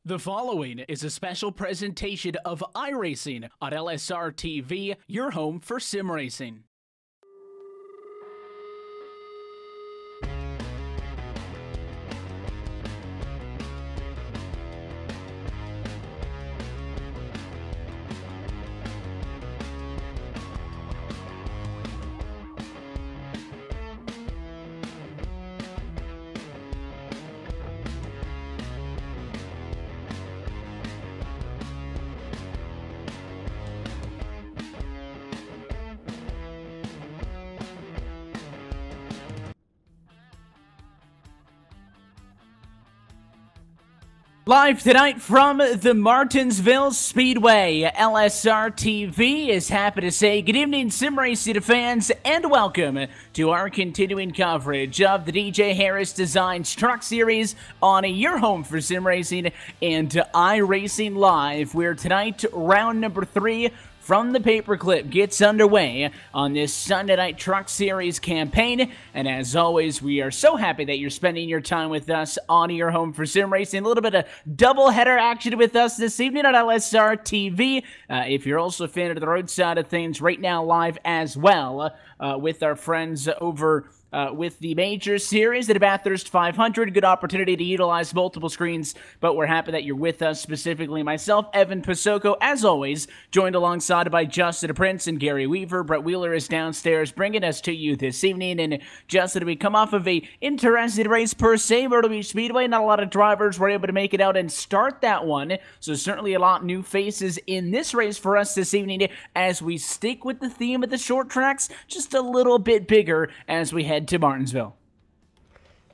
The following is a special presentation of iRacing on LSRTV, your home for sim racing. Live tonight from the Martinsville Speedway, LSRTV is happy to say good evening, sim racing fans, and welcome to our continuing coverage of the DJ Harris Designs Truck Series on your home for sim racing and iRacing Live, where tonight, round number 3 from the paperclip gets underway on this Sunday Night Truck Series campaign. And as always, we are so happy that you're spending your time with us on your home for sim racing. A little bit of double-header action with us this evening on LSR TV. If you're also a fan of the road side of things, right now live as well with our friends over with the Major Series at Bathurst 500. Good opportunity to utilize multiple screens, but we're happy that you're with us, specifically myself, Evan Pasoko, as always, joined alongside by Justin Prince and Gary Weaver. Brett Wheeler is downstairs bringing us to you this evening. And Justin, we come off of a interesting race per se, Myrtle Beach Speedway. Not a lot of drivers were able to make it out and start that one, so certainly a lot of new faces in this race for us this evening as we stick with the theme of the short tracks, just a little bit bigger as we head to Martinsville.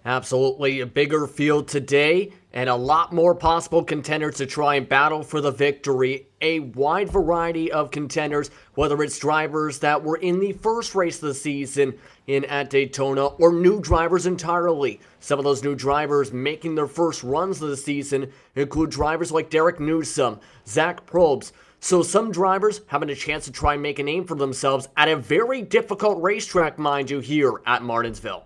Absolutely, a bigger field today and a lot more possible contenders to try and battle for the victory. A wide variety of contenders, whether it's drivers that were in the first race of the season at Daytona or new drivers entirely. Some of those new drivers making their first runs of the season include drivers like Derek Newsom, Zach Probst. So some drivers having a chance to try and make a name for themselves at a very difficult racetrack, mind you, here at Martinsville.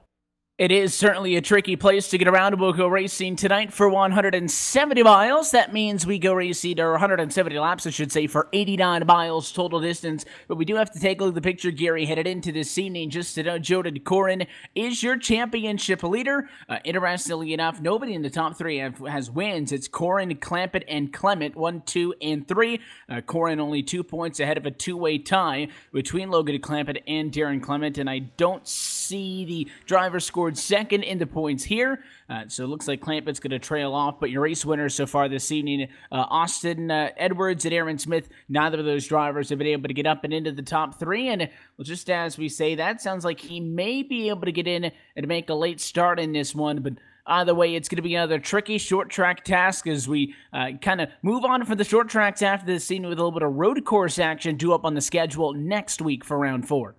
It is certainly a tricky place to get around. We'll go racing tonight for 170 miles. That means we go racing, or 170 laps, I should say, for 89 miles total distance. But we do have to take a look at the picture, Gary, headed into this evening. Just to know, Jordan Corrin is your championship leader. Interestingly enough, nobody in the top 3 has wins. It's Corrin, Clampett, and Clement, 1, 2, and 3. Corrin only 2 points ahead of a two-way tie between Logan Clampett and Darren Clement. And I don't see the driver score second in the points here, so it looks like Clampett's going to trail off, but your race winners so far this evening, Austin Edwards and Aaron Smith, neither of those drivers have been able to get up and into the top 3, and well, just as we say, that sounds like he may be able to get in and make a late start in this one, but either way, it's going to be another tricky short track task as we kind of move on from the short tracks after this scene with a little bit of road course action due up on the schedule next week for round 4.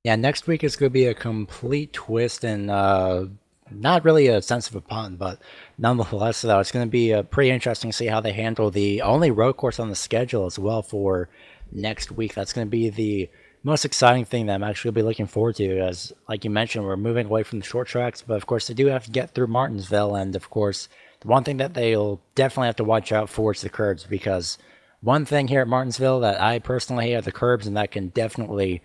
Yeah, next week is going to be a complete twist and not really a sense of a pun, but nonetheless, though, it's going to be pretty interesting to see how they handle the only road course on the schedule as well for next week. That's going to be the most exciting thing that I'm actually going to be looking forward to, as, like you mentioned, we're moving away from the short tracks, but of course, they do have to get through Martinsville, and of course, the one thing that they'll definitely have to watch out for is the curbs, because one thing here at Martinsville that I personally hate are the curbs, and that can definitely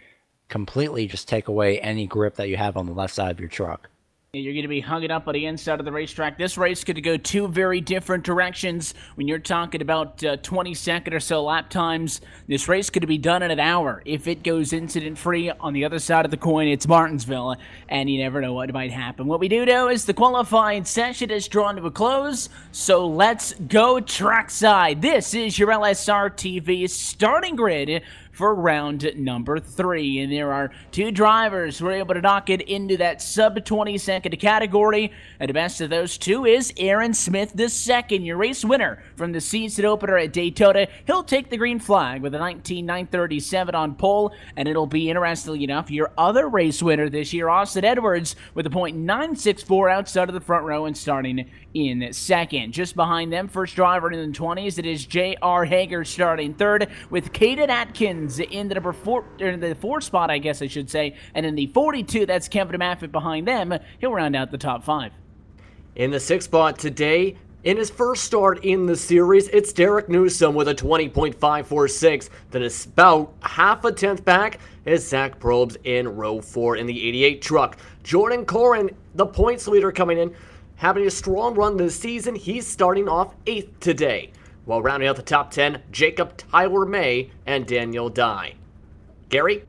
completely just take away any grip that you have on the left side of your truck. You're going to be hugging up on the inside of the racetrack. This race could go 2 very different directions. When you're talking about 20-second or so lap times, this race could be done in an hour. If it goes incident-free, on the other side of the coin, it's Martinsville, and you never know what might happen. What we do know is the qualifying session is drawn to a close, so let's go trackside. This is your LSR TV starting grid for round number 3. And there are 2 drivers who are able to knock it into that sub-20-second category. And the best of those 2 is Aaron Smith II, your race winner from the season opener at Daytona. He'll take the green flag with a 19.937 on pole. And it'll be, interestingly enough, your other race winner this year, Austin Edwards, with a .964 outside of the front row and starting in second. Just behind them, first driver in the 20s, it is J.R. Hager starting third, with Caden Atkins in the number 4, or in the 4 spot, I guess I should say, and in the 42, that's Kevin Maffett behind them. He'll round out the top 5. In the 6th spot today, In his first start in the series, it's Derek Newsom with a 20.546. Then about half a tenth back is Zach Probst in row 4 in the 88 truck. Jordan Corrin, the points leader coming in, having a strong run this season. He's starting off 8th today. While rounding out the top 10, Jacob Tyler May and Daniel Dye. Gary?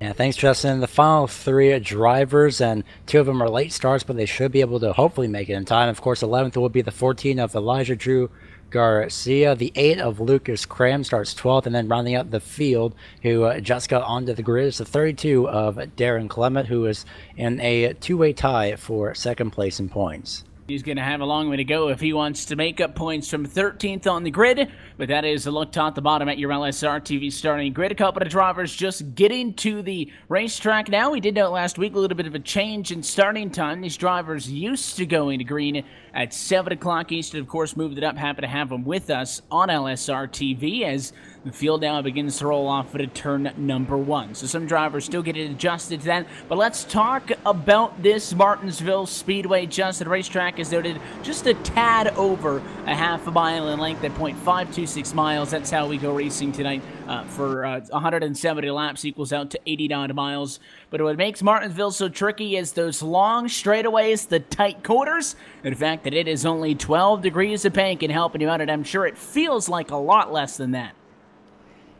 Yeah, thanks, Justin. The final 3 drivers, and 2 of them are late starts, but they should be able to hopefully make it in time. Of course, 11th will be the 14 of Elijah Drew Garcia. The 8 of Lucas Cram starts 12th, and then rounding out the field, who just got onto the grid, is the 32 of Darren Clement, who is in a 2-way tie for 2nd place in points. He's going to have a long way to go if he wants to make up points from 13th on the grid, but that is a look top to bottom at your LSRTV starting grid. A couple of drivers just getting to the racetrack now. We did note last week a little bit of a change in starting time. These drivers used to go into green at 7 o'clock Eastern. Of course, moved it up. Happy to have them with us on LSRTV as the field now begins to roll off at turn number 1. So some drivers still getting adjusted to that. But let's talk about this Martinsville Speedway. Justin, racetrack is noted just a tad over a half a mile in length at 0.526 miles. That's how we go racing tonight for 170 laps equals out to 89 miles. But what makes Martinsville so tricky is those long straightaways, the tight corners, and the fact that it is only 12 degrees of paint can helping you out, and I'm sure it feels like a lot less than that.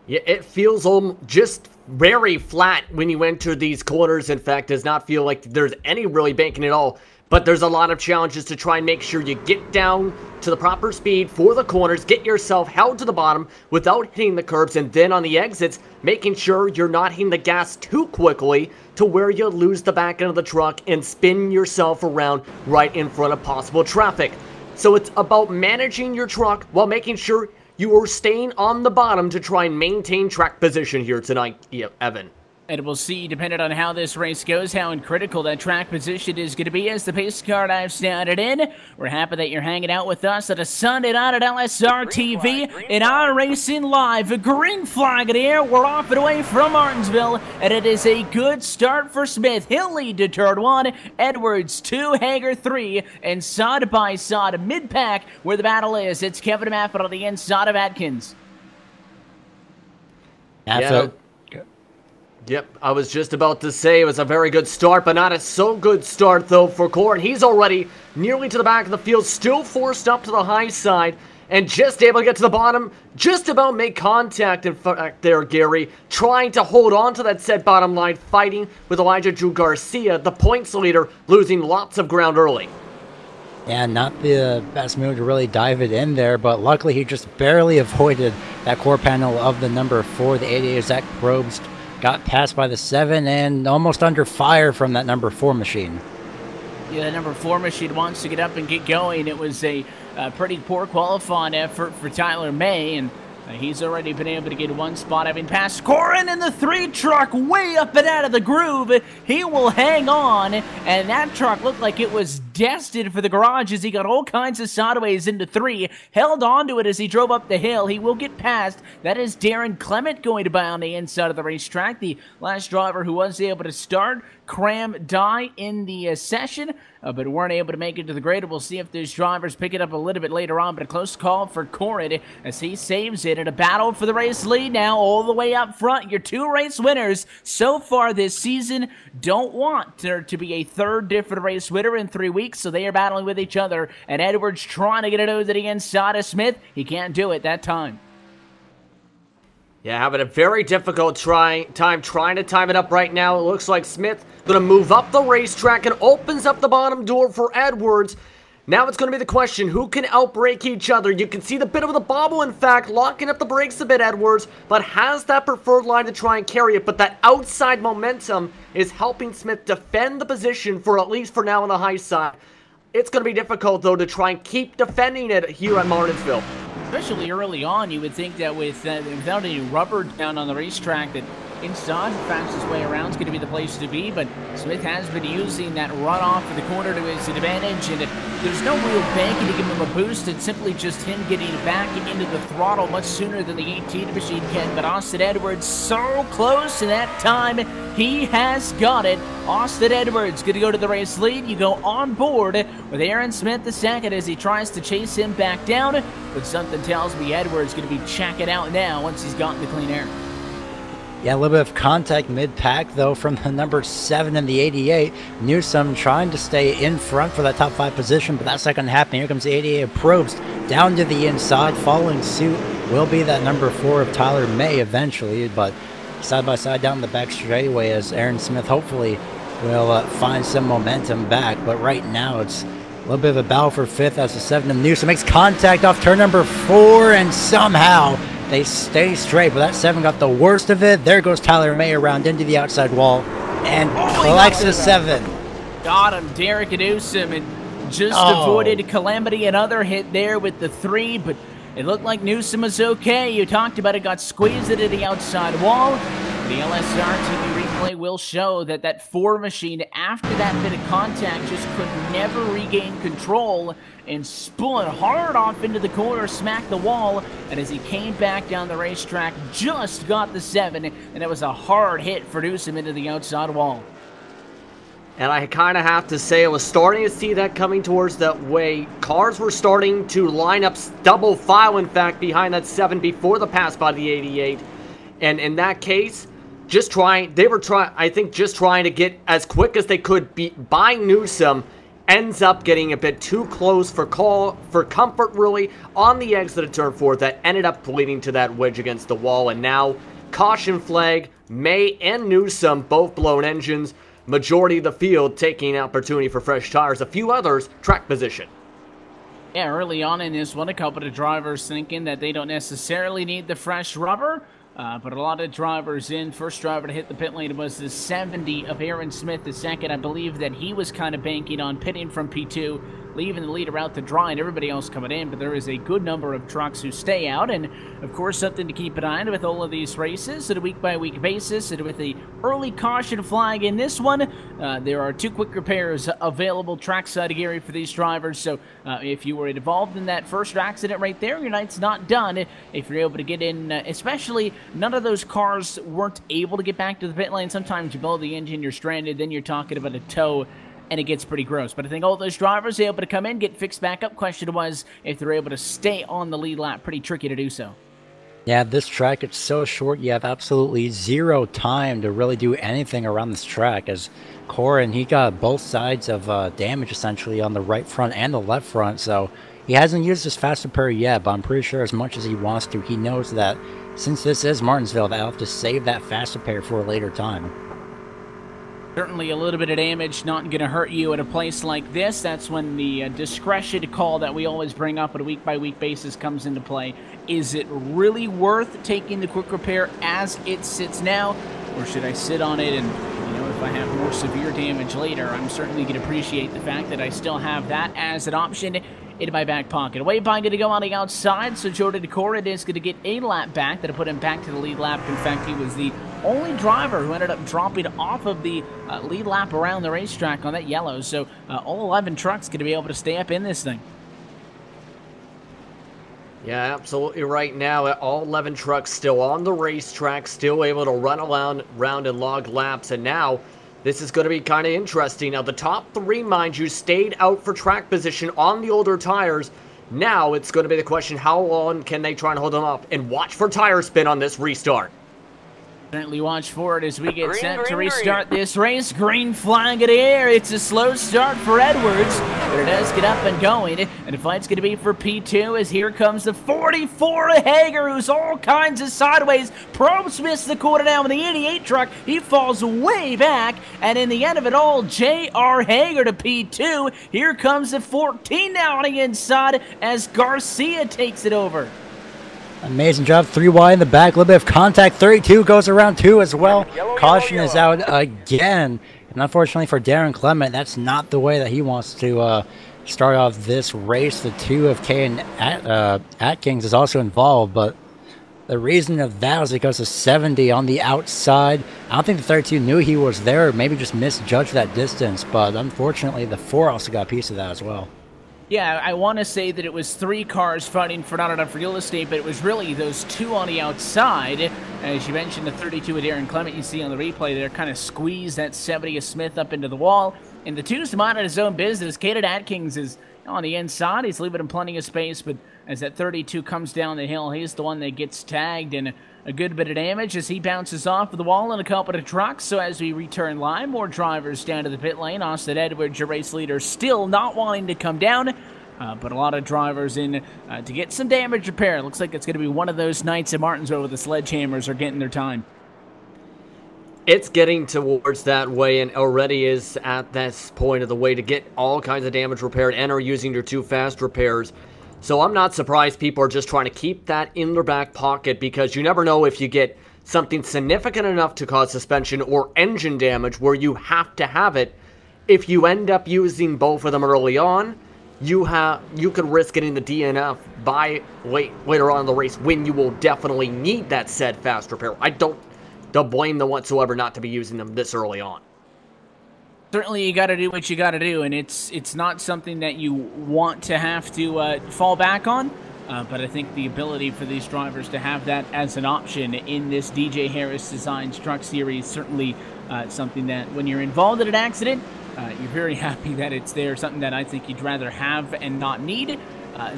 Yeah, it feels just very flat when you enter these corners. In fact, does not feel like there's any really banking at all. But there's a lot of challenges to try and make sure you get down to the proper speed for the corners, get yourself held to the bottom without hitting the curbs, and then on the exits, making sure you're not hitting the gas too quickly to where you lose the back end of the truck and spin yourself around right in front of possible traffic. So it's about managing your truck while making sure you are staying on the bottom to try and maintain track position here tonight, Evan. And we'll see, depending on how this race goes, how critical that track position is going to be as the pace car dives started in. We're happy that you're hanging out with us at a Sunday night at LSRTV in iRacing Live. A green flag in the air. We're off and away from Martinsville, and it is a good start for Smith. He'll lead to turn 1, Edwards 2, Hager 3, and side by side, mid-pack where the battle is. It's Kevin Maffett on the inside of Atkins. Yep, I was just about to say it was a very good start, but not a so good start, though, for Corrin. He's already nearly to the back of the field, still forced up to the high side, and just able to get to the bottom, just about make contact in fact there, Gary, trying to hold on to that set bottom line, fighting with Elijah Drew Garcia, the points leader, losing lots of ground early. Yeah, not the best move to really dive it in there, but luckily he just barely avoided that core panel of the number 4, the 88 Zach Probst. Got passed by the 7 and almost under fire from that number 4 machine. Yeah, the number 4 machine wants to get up and get going. It was a pretty poor qualifying effort for Tyler May, and he's already been able to get one spot, having passed Corrin in the 3 truck way up and out of the groove. He will hang on, and that truck looked like it was destined for the garage as he got all kinds of sideways into 3, held onto it as he drove up the hill. He will get past. That is Darren Clement going to buy on the inside of the racetrack, the last driver who was able to start. Cram die in the session, but weren't able to make it to the grid. We'll see if these drivers pick it up a little bit later on, but a close call for Corrin as he saves it in a battle for the race lead now all the way up front. Your 2 race winners so far this season. Don't want there to be a 3rd different race winner in 3 weeks, so they are battling with each other, and Edwards trying to get it over to the inside of Smith. He can't do it that time. Yeah, having a very difficult trying to time it up right now. It looks like Smith going to move up the racetrack and opens up the bottom door for Edwards. Now it's going to be the question, who can outbrake each other? You can see the bit of the bobble, in fact, locking up the brakes a bit, Edwards, but has that preferred line to try and carry it. But that outside momentum is helping Smith defend the position for at least for now on the high side. It's going to be difficult, though, to try and keep defending it here at Martinsville. Especially early on, you would think that with without any rubber down on the racetrack that inside, fastest way around is going to be the place to be, but Smith has been using that runoff in the corner to his advantage, and there's no real banking to give him a boost. It's simply just him getting back into the throttle much sooner than the 18 machine can, but Austin Edwards so close, and that time he has got it. Austin Edwards going to go to the race lead. You go on board with Aaron Smith II as he tries to chase him back down, but something tells me Edwards going to be checking out now once he's gotten the clean air. Yeah, a little bit of contact mid-pack, though, from the number 7 in the 88. Newsom trying to stay in front for that top 5 position, but that's not going to happen. Here comes the 88 of Probst down to the inside. Following suit will be that number 4 of Tyler May eventually, but side-by-side down the back straightaway as Aaron Smith hopefully will find some momentum back. But right now it's a little bit of a battle for 5th as the 7 of Newsom makes contact off turn number 4, and somehow they stay straight, but that 7 got the worst of it. There goes Tyler May around into the outside wall and collects the 7. Got him, Derek Newsom, and just avoided calamity. Another hit there with the 3, but it looked like Newsom was okay. You talked about it, got squeezed into the outside wall. The LSRTV replay will show that that 4 machine, after that bit of contact, just could never regain control and spun hard off into the corner, smacked the wall, and as he came back down the racetrack, just got the 7, and it was a hard hit for Newsom into the outside wall. And I kind of have to say, I was starting to see that coming towards that way. Cars were starting to line up double file, in fact, behind that 7 before the pass by the 88. And in that case, I think just trying to get as quick as they could by Newsom, ends up getting a bit too close for comfort, really, on the exit of turn 4 that ended up leading to that wedge against the wall. And now, caution flag, May and Newsom both blown engines. Majority of the field taking opportunity for fresh tires. A few others, track position. Yeah, early on in this one, a couple of drivers thinking that they don't necessarily need the fresh rubber. But a lot of drivers in. First driver to hit the pit lane was the 70 of Aaron Smith II. I believe that he was kind of banking on pitting from P2, leaving the leader out to dry and everybody else coming in, but there is a good number of trucks who stay out, and of course something to keep an eye on with all of these races on a week-by-week basis, and with the early caution flag in this one, there are 2 quick repairs available trackside Gary for these drivers, so if you were involved in that first accident right there, your night's not done. If you're able to get in, especially none of those cars weren't able to get back to the pit lane. Sometimes you blow the engine, you're stranded, then you're talking about a tow, and it gets pretty gross. But I think all those drivers are able to come in, get fixed back up. Question was if they're able to stay on the lead lap. Pretty tricky to do so. Yeah, this track, it's so short. You have absolutely 0 time to really do anything around this track, as Corin, he got both sides of damage essentially on the right front and the left front, so he hasn't used his fast repair yet, but I'm pretty sure as much as he wants to, he knows that since this is Martinsville, they'll have to save that fast repair for a later time. Certainly a little bit of damage not going to hurt you at a place like this. That's when the discretion call that we always bring up on a week-by-week basis comes into play. Is it really worth taking the quick repair as it sits now? Or should I sit on it and, you know, if I have more severe damage later, I'm certainly going to appreciate the fact that I still have that as an option in my back pocket. Wayvine going to go on the outside, so Jordan Corin is going to get a lap back. That'll put him back to the lead lap. In fact, he was the only driver who ended up dropping off of the lead lap around the racetrack on that yellow. So all 11 trucks going to be able to stay up in this thing. Yeah, absolutely right now. All 11 trucks still on the racetrack, still able to run around and log laps. And now this is going to be kind of interesting. Now, the top 3, mind you, stayed out for track position on the older tires. Now it's going to be the question, how long can they try and hold them up? And watch for tire spin on this restart. Definitely watch for it as we get set to restart this race. Green flag in the air. It's a slow start for Edwards, but it does get up and going. And the fight's going to be for P2 as here comes the 44 of Hager, who's all kinds of sideways. Probst missed the corner down with the 88 truck. He falls way back. And in the end of it all, J.R. Hager to P2. Here comes the 14 now on the inside as Garcia takes it over. Amazing job, 3 wide in the back, a little bit of contact, 32 goes around 2 as well. Caution is out again, and unfortunately for Darren Clement, that's not the way that he wants to start off this race. The 2 of Kane Atkins is also involved, but The reason of that was because of 70 on the outside. I don't think the 32 knew he was there, or maybe just misjudged that distance, but unfortunately the 4 also got a piece of that as well. Yeah, I want to say that it was 3 cars fighting for not enough real estate, but it was really those 2 on the outside. As you mentioned, the 32 with Aaron Clement, you see on the replay there, kind of squeezed that 70 of Smith up into the wall. And the 2's minding his own business. Caden Atkins is on the inside. He's leaving him plenty of space, but as that 32 comes down the hill, he's the one that gets tagged, and a good bit of damage as he bounces off of the wall and a couple of trucks. So as we return live, more drivers down to the pit lane. Austin Edwards, your race leader, still not wanting to come down, but a lot of drivers in to get some damage repaired. Looks like it's going to be one of those nights at Martinsville where the sledgehammers are getting their time. It's getting towards that way, and already is at this point of the way to get all kinds of damage repaired and are using their 2 fast repairs. So I'm not surprised people are just trying to keep that in their back pocket, because you never know if you get something significant enough to cause suspension or engine damage where you have to have it. If you end up using both of them early on, you could risk getting the DNF by later on in the race when you will definitely need that said fast repair. I don't blame them whatsoever not to be using them this early on. Certainly, you got to do what you got to do, and it's not something that you want to have to fall back on. But I think the ability for these drivers to have that as an option in this DJ Harris Designs Truck Series, certainly something that when you're involved in an accident, you're very happy that it's there. Something that I think you'd rather have and not need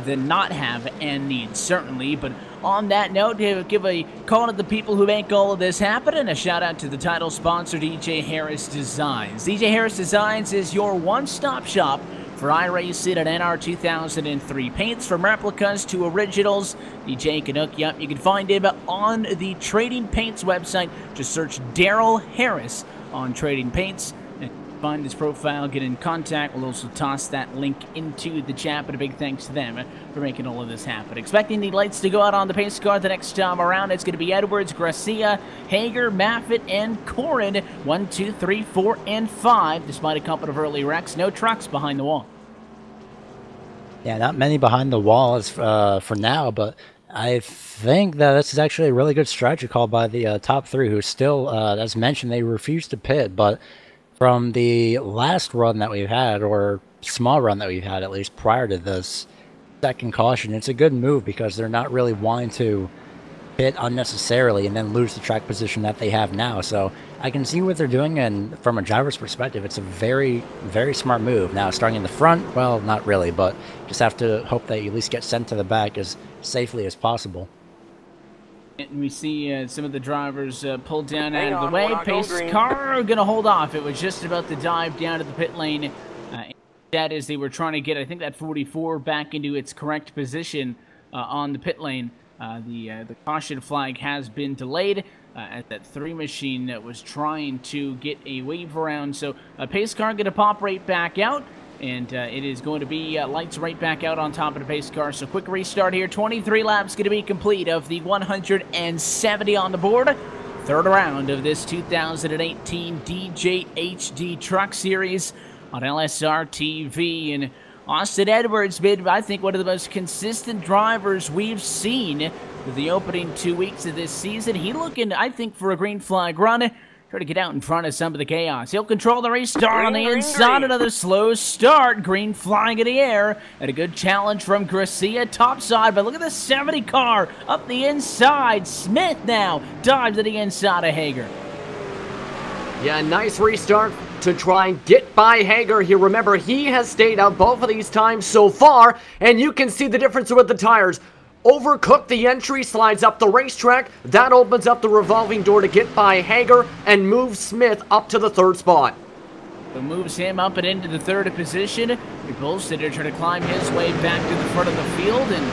than not have and need, certainly. But on that note, to give a call to the people who make all of this happen, and a shout out to the title sponsor, DJ Harris Designs. DJ Harris Designs is your one-stop shop for iRacing and NR 2003 paints, from replicas to originals. DJ can hook you up. You can find him on the Trading Paints website. Just search Daryl Harris on Trading Paints. Find his profile, get in contact. We'll also toss that link into the chat, but a big thanks to them for making all of this happen. Expecting the lights to go out on the pace car the next time around. It's going to be Edwards, Gracia, Hager, Maffitt, and Corrin. 1, 2, 3, 4, and 5. Despite a couple of early wrecks, no trucks behind the wall. Yeah, not many behind the wall as, for now, but I think that this is actually a really good strategy call by the top 3, who still, as mentioned, they refuse to pit, but from the last run that we've had, or small run that we've had at least prior to this second caution, it's a good move because they're not really wanting to pit unnecessarily and then lose the track position that they have now. So I can see what they're doing, and from a driver's perspective, it's a very, very smart move. Now, starting in the front, well, not really, but just have to hope that you at least get sent to the back as safely as possible. And we see some of the drivers pulled down out of the way. Pace car going to hold off. It was just about to dive down to the pit lane. That is, they were trying to get, I think, that 44 back into its correct position on the pit lane. The caution flag has been delayed at that 3 machine that was trying to get a wave around. So pace car going to pop right back out. And it is going to be lights right back out on top of the pace car. So quick restart here. 23 laps going to be complete of the 170 on the board. Third round of this 2018 DJ HD Truck Series on LSRTV. And Austin Edwards been, I think, one of the most consistent drivers we've seen with the opening 2 weeks of this season. He looking, I think, for a green flag run. Try to get out in front of some of the chaos. He'll control the restart on the inside. Another slow start. Green flying in the air. And a good challenge from Gracia topside. But look at the 70 car up the inside. Smith now dives to the inside of Hager. Yeah, nice restart to try and get by Hager here. Remember, he has stayed out both of these times so far. And you can see the difference with the tires. Overcooked the entry, slides up the racetrack. That opens up the revolving door to get by Hager and moves Smith up to the 3rd spot. So moves him up and into the 3rd position. Bullsitter trying to climb his way back to the front of the field, and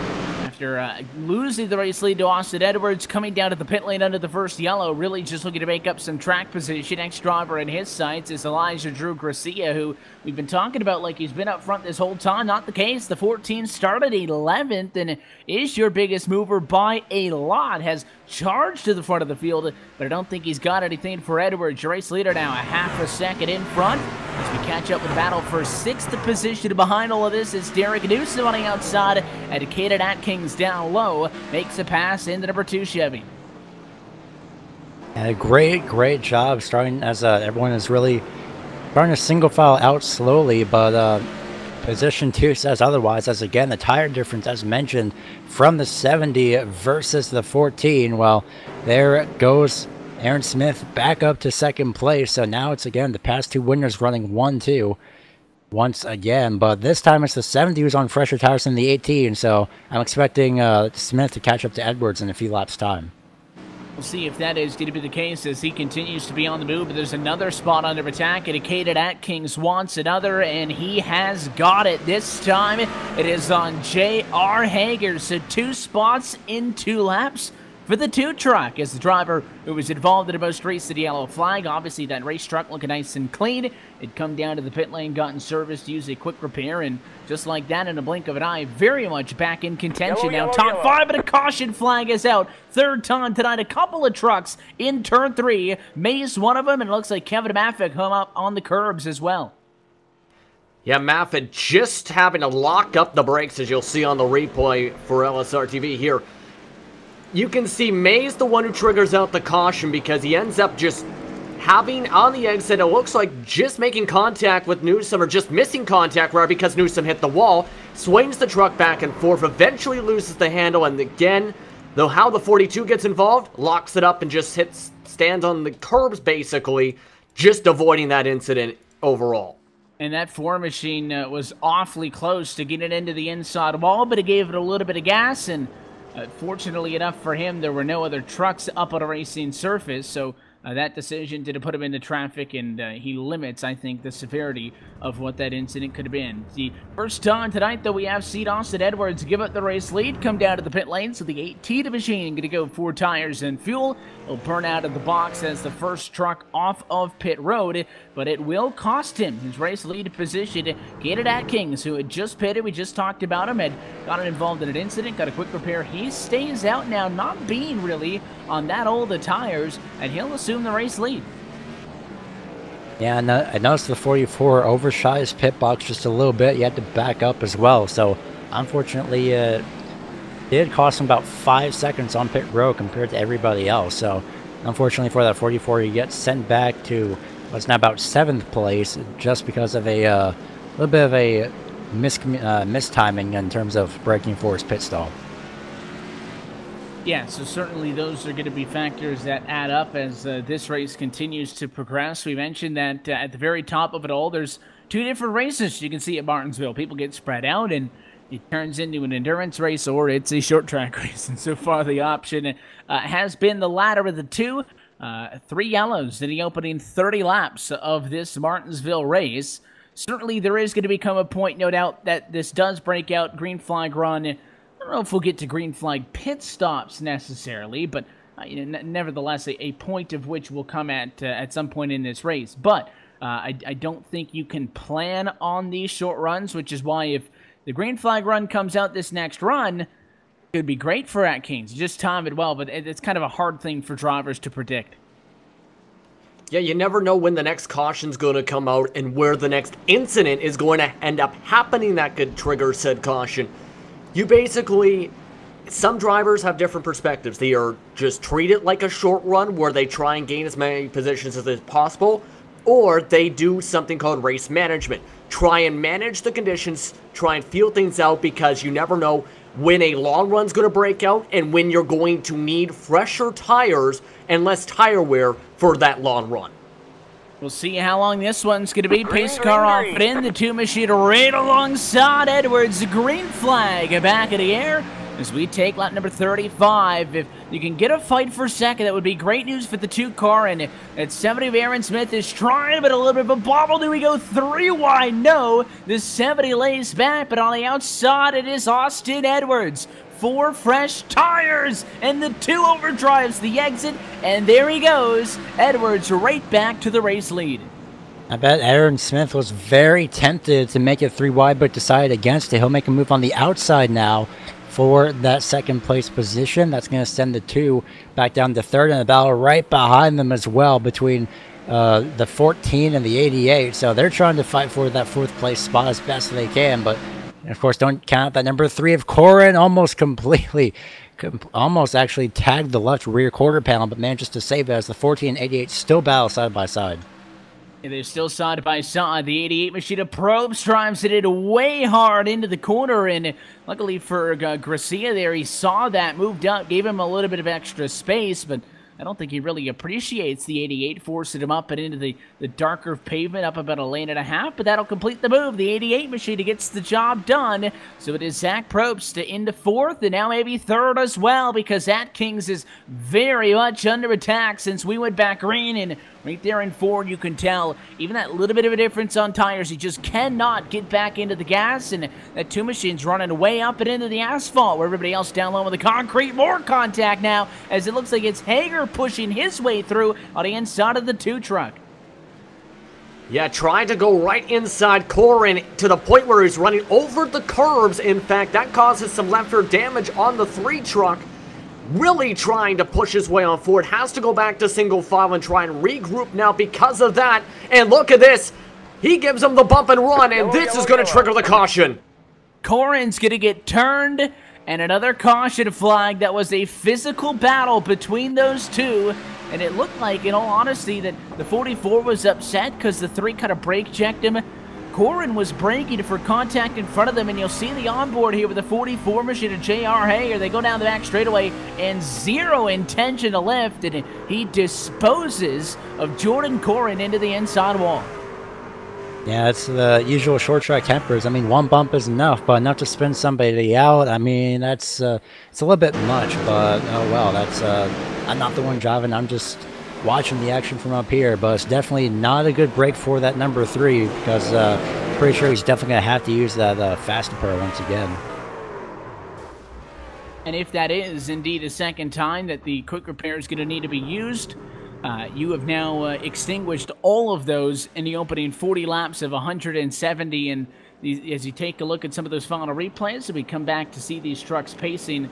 after losing the race lead to Austin Edwards, coming down to the pit lane under the first yellow, really just looking to make up some track position. Next driver in his sights is Elijah Drew Gracia, who we've been talking about like he's been up front this whole time. Not the case. The 14 started 11th and is your biggest mover by a lot. Has charged to the front of the field, but I don't think he's got anything for Edwards. Your race leader now a half a second in front. As we catch up with the battle for 6th position. Behind all of this is Derek Newsom on the outside, and Caden Atkins down low makes a pass into number 2 Chevy. And a great job starting as everyone is really starting to single file out slowly, but position 2 says otherwise, as again the tire difference, as mentioned, from the 70 versus the 14. Well, there goes Aaron Smith back up to 2nd place. So now it's again the past 2 winners running 1-2 once again, but this time it's the 70 who's on fresher tires than the 18. So I'm expecting Smith to catch up to Edwards in a few laps time. We'll see if that is going to be the case as he continues to be on the move. But there's another spot under attack, and Caden Atkins wants another, and he has got it. This time it is on J.R. Hager. So 2 spots in 2 laps for the 2 truck, as the driver who was involved in the most race of the yellow flag. Obviously, that race truck looking nice and clean. It'd come down to the pit lane, gotten serviced, used a quick repair, and just like that, in a blink of an eye, very much back in contention now. Top 5, but a caution flag is out. 3rd time tonight. A couple of trucks in turn 3. Mays one of them, and it looks like Kevin Maffick hung up on the curbs as well. Yeah, Maffick just having to lock up the brakes, as you'll see on the replay for LSRTV here. You can see Mays the one who triggers out the caution because he ends up just having on the exit, it looks like just making contact with Newsom, or just missing contact rather, because Newsom hit the wall, swings the truck back and forth, eventually loses the handle, and again, though how the 42 gets involved, locks it up and just stands on the curbs basically, just avoiding that incident overall. And that 4 machine was awfully close to getting into the inside wall, but it gave it a little bit of gas, and fortunately enough for him, there were no other trucks up on a racing surface, so that decision did put him into traffic, and he limits, I think, the severity of what that incident could have been. The first time tonight, though, we have seen Austin Edwards give up the race lead, come down to the pit lane, so the 18 machine going to go 4 tires and fuel. He'll burn out of the box as the first truck off of pit road, but it will cost him his race lead position. Caden Atkins, who had just pitted, we just talked about him, had gotten involved in an incident, got a quick repair. He stays out now, not being really on that old of tires, and he'll assume the race lead. Yeah, and I noticed the 44 overshot his pit box just a little bit. He had to back up as well, so unfortunately it did cost him about 5 seconds on pit road compared to everybody else. So unfortunately for that 44, he gets sent back to what's now about 7th place just because of a little bit of a mistiming in terms of braking for his pit stall. Yeah, so certainly those are going to be factors that add up as this race continues to progress. We mentioned that at the very top of it all, there's 2 different races you can see at Martinsville. People get spread out, and it turns into an endurance race, or it's a short track race. And so far, the option has been the latter of the 2. 3 yellows in the opening 30 laps of this Martinsville race. Certainly, there is going to become a point, no doubt, that this does break out green flag run. I don't know if we'll get to green flag pit stops necessarily, but nevertheless, a point of which will come at some point in this race. But I don't think you can plan on these short runs, which is why if the green flag run comes out this next run, it would be great for Atkins. Just time it well, but it's kind of a hard thing for drivers to predict. Yeah, you never know when the next caution's going to come out and where the next incident is going to end up happening that could trigger said caution. You basically, some drivers have different perspectives. They are just treat it like a short run where they try and gain as many positions as possible, or they do something called race management. Try and manage the conditions, try and feel things out, because you never know when a long run's going to break out and when you're going to need fresher tires and less tire wear for that long run. We'll see how long this one's going to be. Pace car off and in. The 2 machine right alongside Edwards. Green flag back in the air as we take lap number 35. If you can get a fight for second, that would be great news for the 2 car. And at 70, Aaron Smith is trying, but a little bit of a bobble. Do we go 3 wide? No. The 70 lays back, but on the outside, it is Austin Edwards. 4 fresh tires, and the 2 overdrives the exit, and there he goes. Edwards right back to the race lead. I bet Aaron Smith was very tempted to make it 3 wide, but decided against it. He'll make a move on the outside now for that 2nd place position. That's going to send the 2 back down to 3rd, and the battle right behind them as well between the 14 and the 88, so they're trying to fight for that 4th place spot as best they can. But of course, don't count that number 3 of Corin almost completely, almost actually tagged the left rear quarter panel, but manages to save it as the 14 and 88 still battle side by side. Yeah, they're still side by side. The 88 machine of probes drives it in way hard into the corner, and luckily for Gracia there, he saw that, moved up, gave him a little bit of extra space, but I don't think he really appreciates the 88, forcing him up and into the darker pavement, up about a lane and a half, but that'll complete the move. The 88 machine gets the job done, so it is Zach Probst into 4th, and now maybe 3rd as well, because Atkins is very much under attack since we went back green, and right there in 4, you can tell, even that little bit of a difference on tires, he just cannot get back into the gas, and that 2 machine's running way up and into the asphalt, where everybody else down low with the concrete. More contact now, as it looks like it's Hager pushing his way through on the inside of the 2 truck. Yeah, trying to go right inside Corin to the point where he's running over the curbs. In fact, that causes some left-rear damage on the 3 truck. Really trying to push his way on forward. Has to go back to single file and try and regroup now because of that. And look at this. He gives him the bump and run, and this is going to trigger the caution. Corin's going to get turned, and another caution flag. That was a physical battle between those 2. And it looked like, in all honesty, that the 44 was upset because the 3 kind of brake checked him. Corin was braking for contact in front of them, and you'll see the onboard here with the 44 machine of J.R. Hager. They go down the back straightaway and 0 intention to lift, and he disposes of Jordan Corin into the inside wall. Yeah, it's the usual short track tempers. I mean, 1 bump is enough, but enough to spin somebody out. I mean, that's it's a little bit much, but oh well. That's I'm not the one driving. I'm just watching the action from up here. But it's definitely not a good break for that number 3 because pretty sure he's definitely gonna have to use that fast repair once again. And if that is indeed a second time that the quick repair is going to need to be used, you have now extinguished all of those in the opening 40 laps of 170, and as you take a look at some of those final replays, we come back to see these trucks pacing.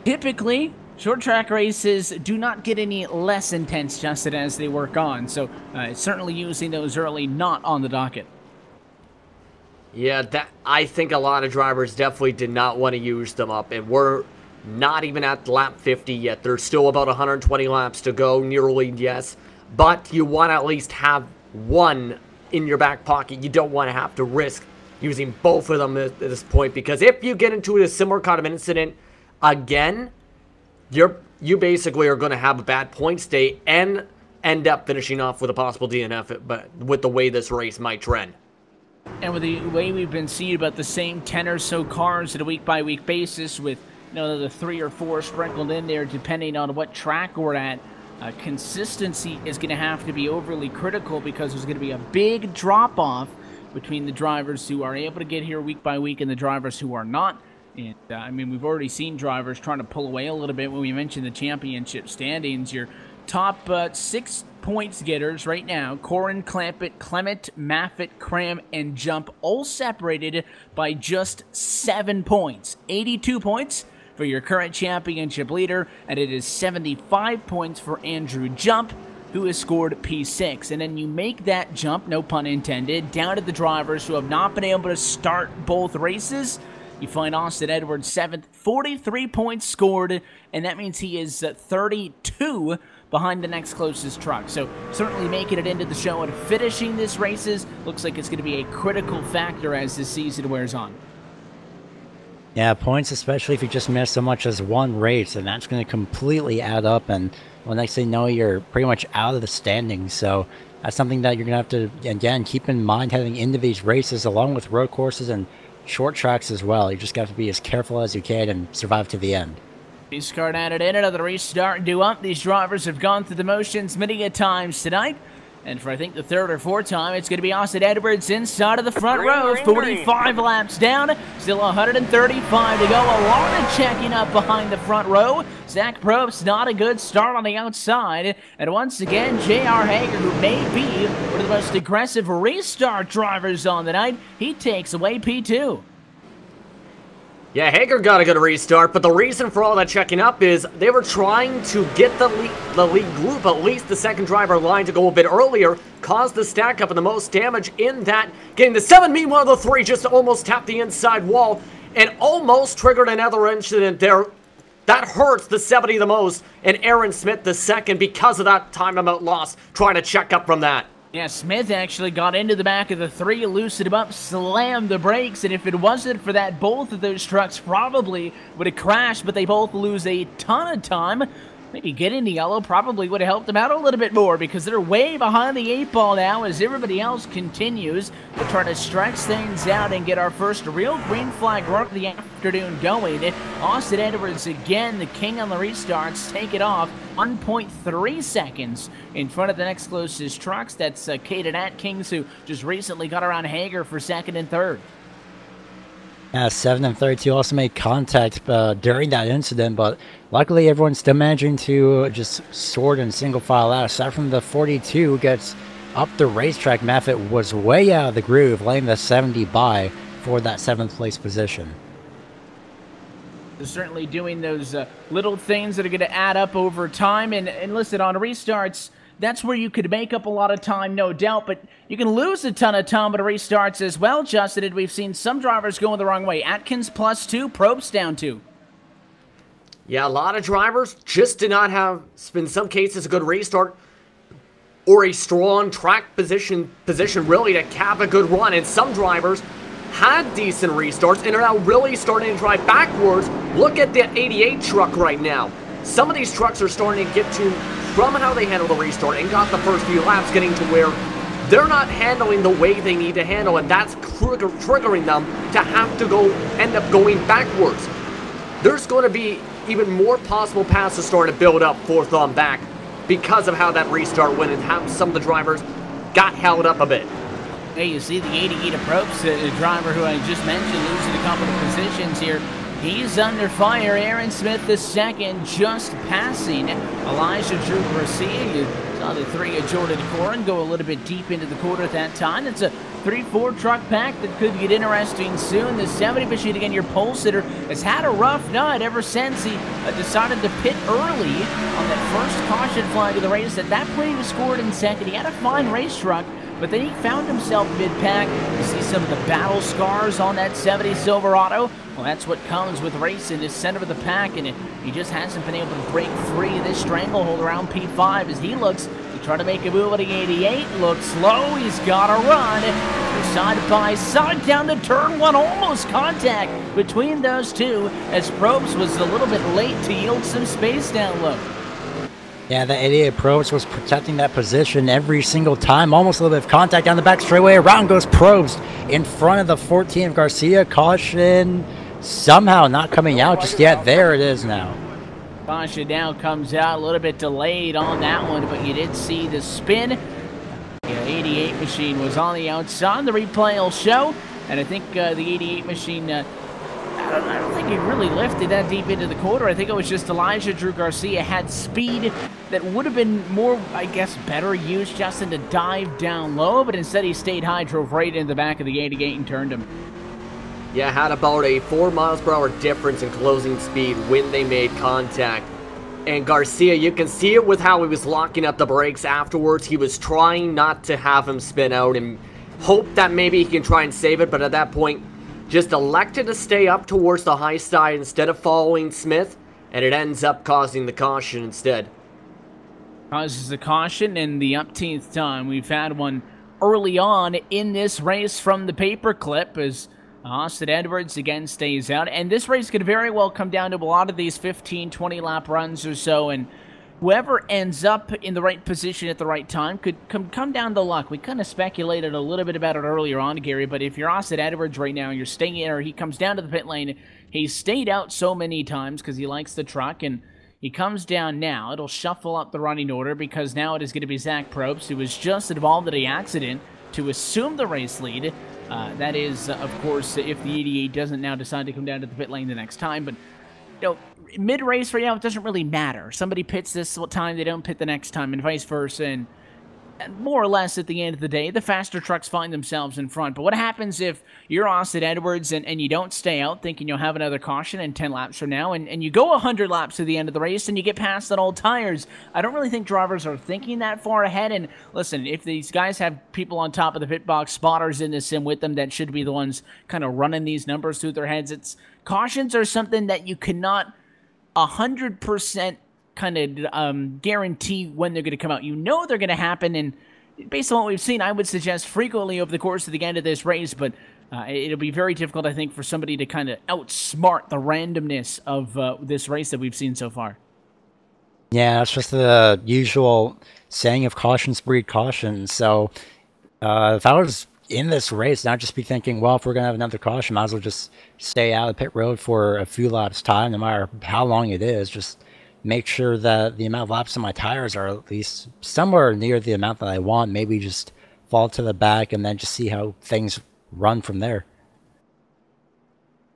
Typically, short track races do not get any less intense, Justin, as they work on, so certainly using those early not on the docket. Yeah, I think a lot of drivers definitely did not want to use them up, and we're not even at lap 50 yet. There's still about 120 laps to go, nearly, yes. But you want to at least have 1 in your back pocket. You don't want to have to risk using both of them at this point, because if you get into a similar kind of incident again, you basically are going to have a bad points day and end up finishing off with a possible DNF, but with the way this race might trend. And with the way we've been seeing about the same 10 or so cars at a week-by-week basis, with the 3 or 4 sprinkled in there depending on what track we're at, consistency is going to have to be overly critical, because there's going to be a big drop-off between the drivers who are able to get here week by week and the drivers who are not. And I mean, we've already seen drivers trying to pull away a little bit when we mentioned the championship standings. Your top 6 points getters right now: Corin, Clement, Maffitt, Cram, and Jump, all separated by just 7 points. 82 points for your current championship leader, and it is 75 points for Andrew Jump, who has scored P6. And then you make that jump, no pun intended, down to the drivers who have not been able to start both races. You find Austin Edwards 7th, 43 points scored, and that means he is 32 behind the next closest truck. So certainly making it into the show and finishing this races looks like it's going to be a critical factor as this season wears on. Yeah, points, especially if you just miss so much as 1 race, and that's going to completely add up, and well, next thing you know, you're pretty much out of the standings. So that's something that you're going to have to, again, keep in mind heading into these races, along with road courses and short tracks as well. You just got to be as careful as you can and survive to the end. Race car added in, another restart due up. These drivers have gone through the motions many a times tonight. And for, I think, the 3rd or 4th time, it's going to be Austin Edwards inside of the front row. 45 laps down, still 135 to go. A lot of checking up behind the front row. Zach Probst, not a good start on the outside. And once again, J.R. Hager, who may be one of the most aggressive restart drivers on the night, he takes away P2. Yeah, Hager got a good restart, but the reason for all that checking up is they were trying to get the lead group, at least the second driver line, to go a bit earlier, caused the stack up and the most damage in that, getting the 7. Meanwhile, the 3 just almost tapped the inside wall and almost triggered another incident there. That hurts the 70 the most, and Aaron Smith the second because of that time amount loss, trying to check up from that. Yeah, Smith actually got into the back of the 3, loosened him up, slammed the brakes, and if it wasn't for that, both of those trucks probably would have crashed, but they both lose a ton of time. Maybe getting the yellow probably would have helped them out a little bit more because they're way behind the 8 ball now as everybody else continues to try to stretch things out and get our first real green flag work of the afternoon going. Austin Edwards again, the king on the restarts, take it off 1.3 seconds in front of the next closest trucks. That's Caden Atkins, who just recently got around Hager for second and third. Yeah, 7 and 32 also made contact during that incident, but luckily everyone's still managing to just sort and single file out. Aside from the 42 gets up the racetrack, Maffitt was way out of the groove, laying the 70 by for that 7th place position. They're certainly doing those little things that are going to add up over time, and listen, on restarts, that's where you could make up a lot of time, no doubt, but you can lose a ton of time with restarts as well, Justin, and we've seen some drivers going the wrong way. Atkins +2, Probst down 2. Yeah, a lot of drivers just did not have, in some cases, a good restart or a strong track position really to cap a good run, and some drivers had decent restarts and are now really starting to drive backwards. Look at the 88 truck right now. Some of these trucks are starting to get to, from how they handle the restart and got the first few laps, getting to where they're not handling the way they need to handle, and that's triggering them to have to end up going backwards. There's going to be even more possible paths to start to build up fourth on back because of how that restart went and how some of the drivers got held up a bit. Hey, you see the 88 approach, the driver who I just mentioned losing a couple of positions here. He's under fire. Aaron Smith the second, just passing Elijah Drew Garcia. You saw the 3 of Jordan Corin go a little bit deep into the quarter at that time. It's a 3-4 truck pack that could get interesting soon. The 70 machine, again, your pole sitter, has had a rough night ever since he decided to pit early on that first caution flag of the race. At that point, he was scored in second. He had a fine race truck, but then he found himself mid-pack. You see some of the battle scars on that 70 Silverado. Well, that's what comes with racing, is center of the pack, and he just hasn't been able to break free of this stranglehold around P5 as he looks to try to make a move at the 88. Looks low, he's got to run. They're side by side down to turn 1, almost contact between those two as Probst was a little bit late to yield some space down low. Yeah, the 88 Probst was protecting that position every single time. Almost a little bit of contact down the back straightaway. Around goes Probst in front of the 14 of Garcia. Caution somehow not coming out just yet. There it is now. Caution now comes out a little bit delayed on that one, but you did see the spin. The 88 machine was on the outside. The replay will show, and I think the 88 machine... I don't think he really lifted that deep into the quarter. I think it was just Elijah Drew Garcia had speed that would have been more, I guess, better used, Justin, to dive down low, but instead he stayed high, drove right into the back of the 88 and turned him. Yeah, had about a 4 miles per hour difference in closing speed when they made contact. And Garcia, you can see it with how he was locking up the brakes afterwards. He was trying not to have him spin out and hope that maybe he can try and save it, but at that point, just elected to stay up towards the high side instead of following Smith, and it ends up causing the caution instead. Causes the caution, and the upteenth time. We've had one early on in this race from the paperclip as Austin Edwards again stays out. And this race could very well come down to a lot of these 15, 20 lap runs or so, and whoever ends up in the right position at the right time could come down to luck. We kind of speculated a little bit about it earlier on, Gary, but if you're Austin Edwards right now and you're staying in, or he comes down to the pit lane, he's stayed out so many times because he likes the truck, and he comes down now. It'll shuffle up the running order because now it is going to be Zach Probst, who was just involved in the accident, to assume the race lead. That is, of course, if the 88 doesn't now decide to come down to the pit lane the next time, but you know, mid-race right now, it doesn't really matter. Somebody pits this time, they don't pit the next time, and vice versa. And more or less at the end of the day, the faster trucks find themselves in front. But what happens if you're Austin Edwards and you don't stay out thinking you'll have another caution in 10 laps from now, and you go 100 laps to the end of the race and you get past on old tires? I don't really think drivers are thinking that far ahead. And listen, if these guys have people on top of the pit box, spotters in the sim with them that should be the ones kind of running these numbers through their heads, cautions are something that you cannot 100% kind of guarantee when they're going to come out. You know they're going to happen, and based on what we've seen, I would suggest frequently over the course of the end of this race, but it'll be very difficult, I think, for somebody to kind of outsmart the randomness of this race that we've seen so far. Yeah, it's just the usual saying of cautions breed caution. So if I was in this race, I'd just be thinking, well, if we're going to have another caution, might as well just stay out of the pit road for a few laps time, no matter how long it is. Just make sure that the amount of laps on my tires are at least somewhere near the amount that I want. Maybe just fall to the back and then just see how things run from there.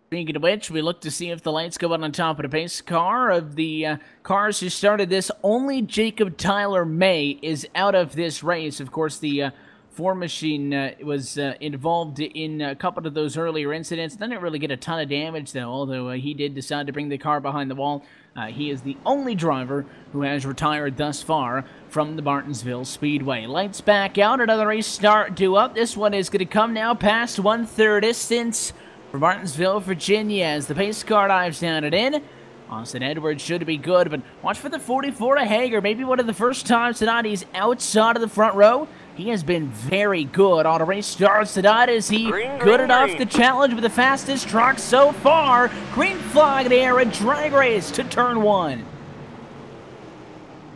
Speaking of which, we look to see if the lights go on top of the pace car. Of the cars who started this, only Jacob Tyler May is out of this race. Of course, the Ford machine was involved in a couple of those earlier incidents. Didn't really get a ton of damage, though, although he did decide to bring the car behind the wall. He is the only driver who has retired thus far from the Martinsville Speedway. Lights back out, another race start due up. This one is going to come now past 1/3 distance for Martinsville, Virginia, as the pace car dives down and in. Austin Edwards should be good, but watch for the 44 to Hager. Maybe one of the first times tonight he's outside of the front row. He has been very good on a race starts tonight. Is he good enough to challenge with the fastest truck so far? Green flag in the air, a drag race to turn 1.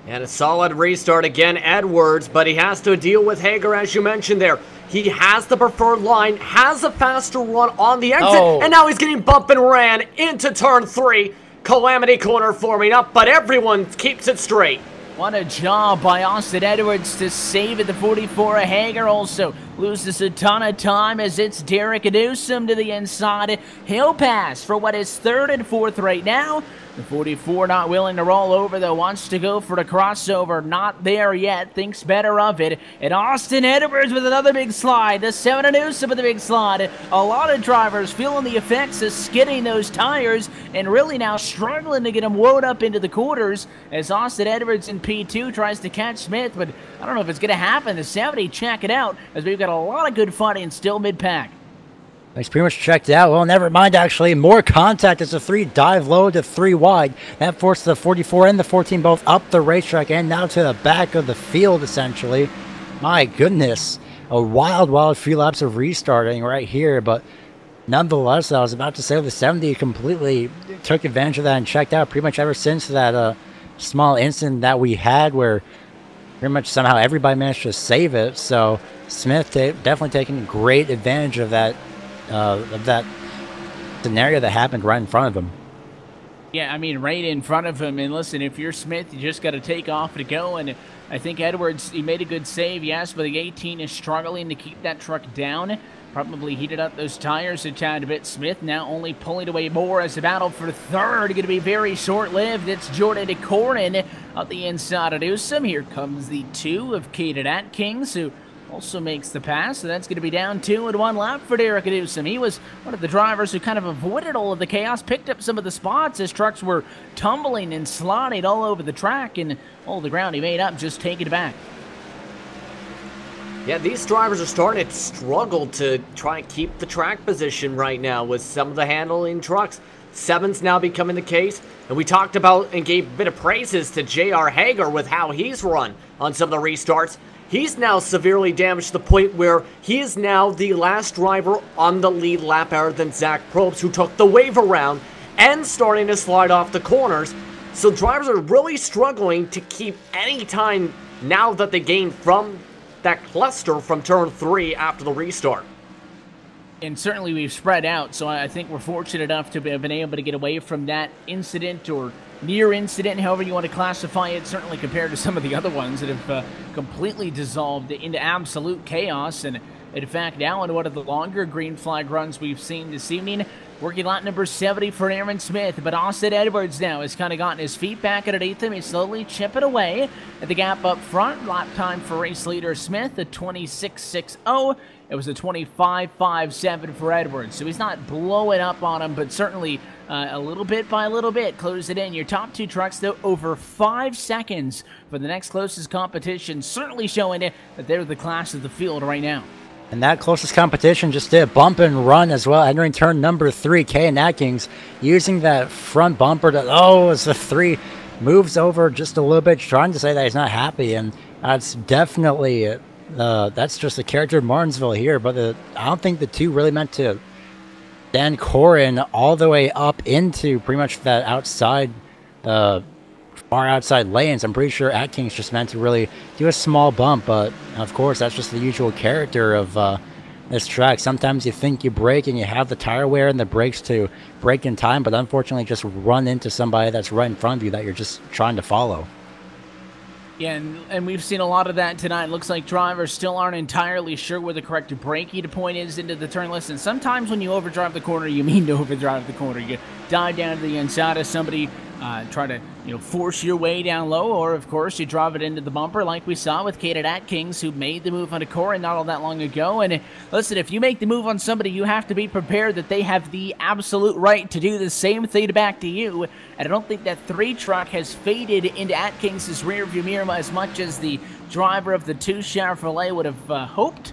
And a solid restart again, Edwards, but he has to deal with Hager, as you mentioned there. He has the preferred line, has a faster run on the exit, and now he's getting bump and ran into turn 3. Calamity corner forming up, but everyone keeps it straight. What a job by Austin Edwards to save it. The 44 Hager also loses a ton of time as it's Derek Newsom to the inside. He'll pass for what is 3rd and 4th right now. The 44 not willing to roll over, though, wants to go for the crossover. Not there yet, thinks better of it. And Austin Edwards with another big slide. The 7 Newsom with a big slide. A lot of drivers feeling the effects of skidding those tires and really now struggling to get them wound up into the quarters as Austin Edwards in P2 tries to catch Smith, but I don't know if it's going to happen. The 70, check it out, as we've got a lot of good fighting still mid-pack. He's pretty much checked out. Well, never mind, actually. More contact as the 3 dive low to 3 wide. That forced the 44 and the 14 both up the racetrack and now to the back of the field, essentially. My goodness. A wild few laps of restarting right here. But nonetheless, I was about to say the 70 completely took advantage of that and checked out pretty much ever since that small incident that we had where pretty much somehow everybody managed to save it. So Smith definitely taking great advantage of that scenario that happened right in front of him. Yeah, I mean, right in front of him. And listen, if you're Smith, you just got to take off to go. And I think Edwards, he made a good save, yes, but the 18 is struggling to keep that truck down. Probably heated up those tires a tad bit. Smith now only pulling away more as the battle for 3rd going to be very short-lived. It's Jordan DeCorin up the inside of Newsom. Here comes the 2 of Caden Atkins, who also makes the pass, so that's going to be down 2 and 1 lap for Derek Newsom. He was one of the drivers who kind of avoided all of the chaos, picked up some of the spots as trucks were tumbling and sliding all over the track, and all the ground he made up just taking it back. Yeah, these drivers are starting to struggle to try and keep the track position right now with some of the handling trucks. 7's now becoming the case, and we talked about and gave a bit of praises to J.R. Hager with how he's run on some of the restarts. He's now severely damaged to the point where he is now the last driver on the lead lap hour than Zach Probst, who took the wave around and starting to slide off the corners. So drivers are really struggling to keep any time now that they gain from that cluster from turn 3 after the restart. And certainly we've spread out, so I think we're fortunate enough to have been able to get away from that incident or near incident, however you want to classify it, certainly compared to some of the other ones that have completely dissolved into absolute chaos. And in fact, now in one of the longer green flag runs we've seen this evening, Working lap number 70 for Aaron Smith, but Austin Edwards now has kind of gotten his feet back underneath him. He's slowly chipping away at the gap up front. Lap time for race leader Smith, a 26.60. It was a 25.57 for Edwards, so he's not blowing up on him, but certainly a little bit by little bit, close it in. Your top two trucks, though, over 5 seconds for the next closest competition, certainly showing it that they're the class of the field right now. And that closest competition just did bump and run as well. Entering turn number 3, Kane Atkins using that front bumper to, as the 3 moves over just a little bit, trying to say that he's not happy, and that's definitely that's just the character of Martinsville here. But I don't think the 2 really meant to stand Corin all the way up into pretty much that outside, far outside lanes. I'm pretty sure Atkins just meant to really do a small bump, but of course that's just the usual character of this track. Sometimes you think you brake and you have the tire wear and the brakes to brake in time, but unfortunately just run into somebody that's right in front of you that you're just trying to follow. Yeah, and we've seen a lot of that tonight. It looks like drivers still aren't entirely sure where the correct braking point is into the turn. Listen, sometimes when you overdrive the corner, you mean to overdrive the corner. You dive down to the inside of somebody, try to force your way down low, or of course you drive it into the bumper like we saw with Kate Atkins, who made the move on a Corin not all that long ago. And listen, if you make the move on somebody, you have to be prepared that they have the absolute right to do the same thing back to you. And I don't think that 3 truck has faded into Atkins' rearview mirror as much as the driver of the 2 Chevrolet would have hoped.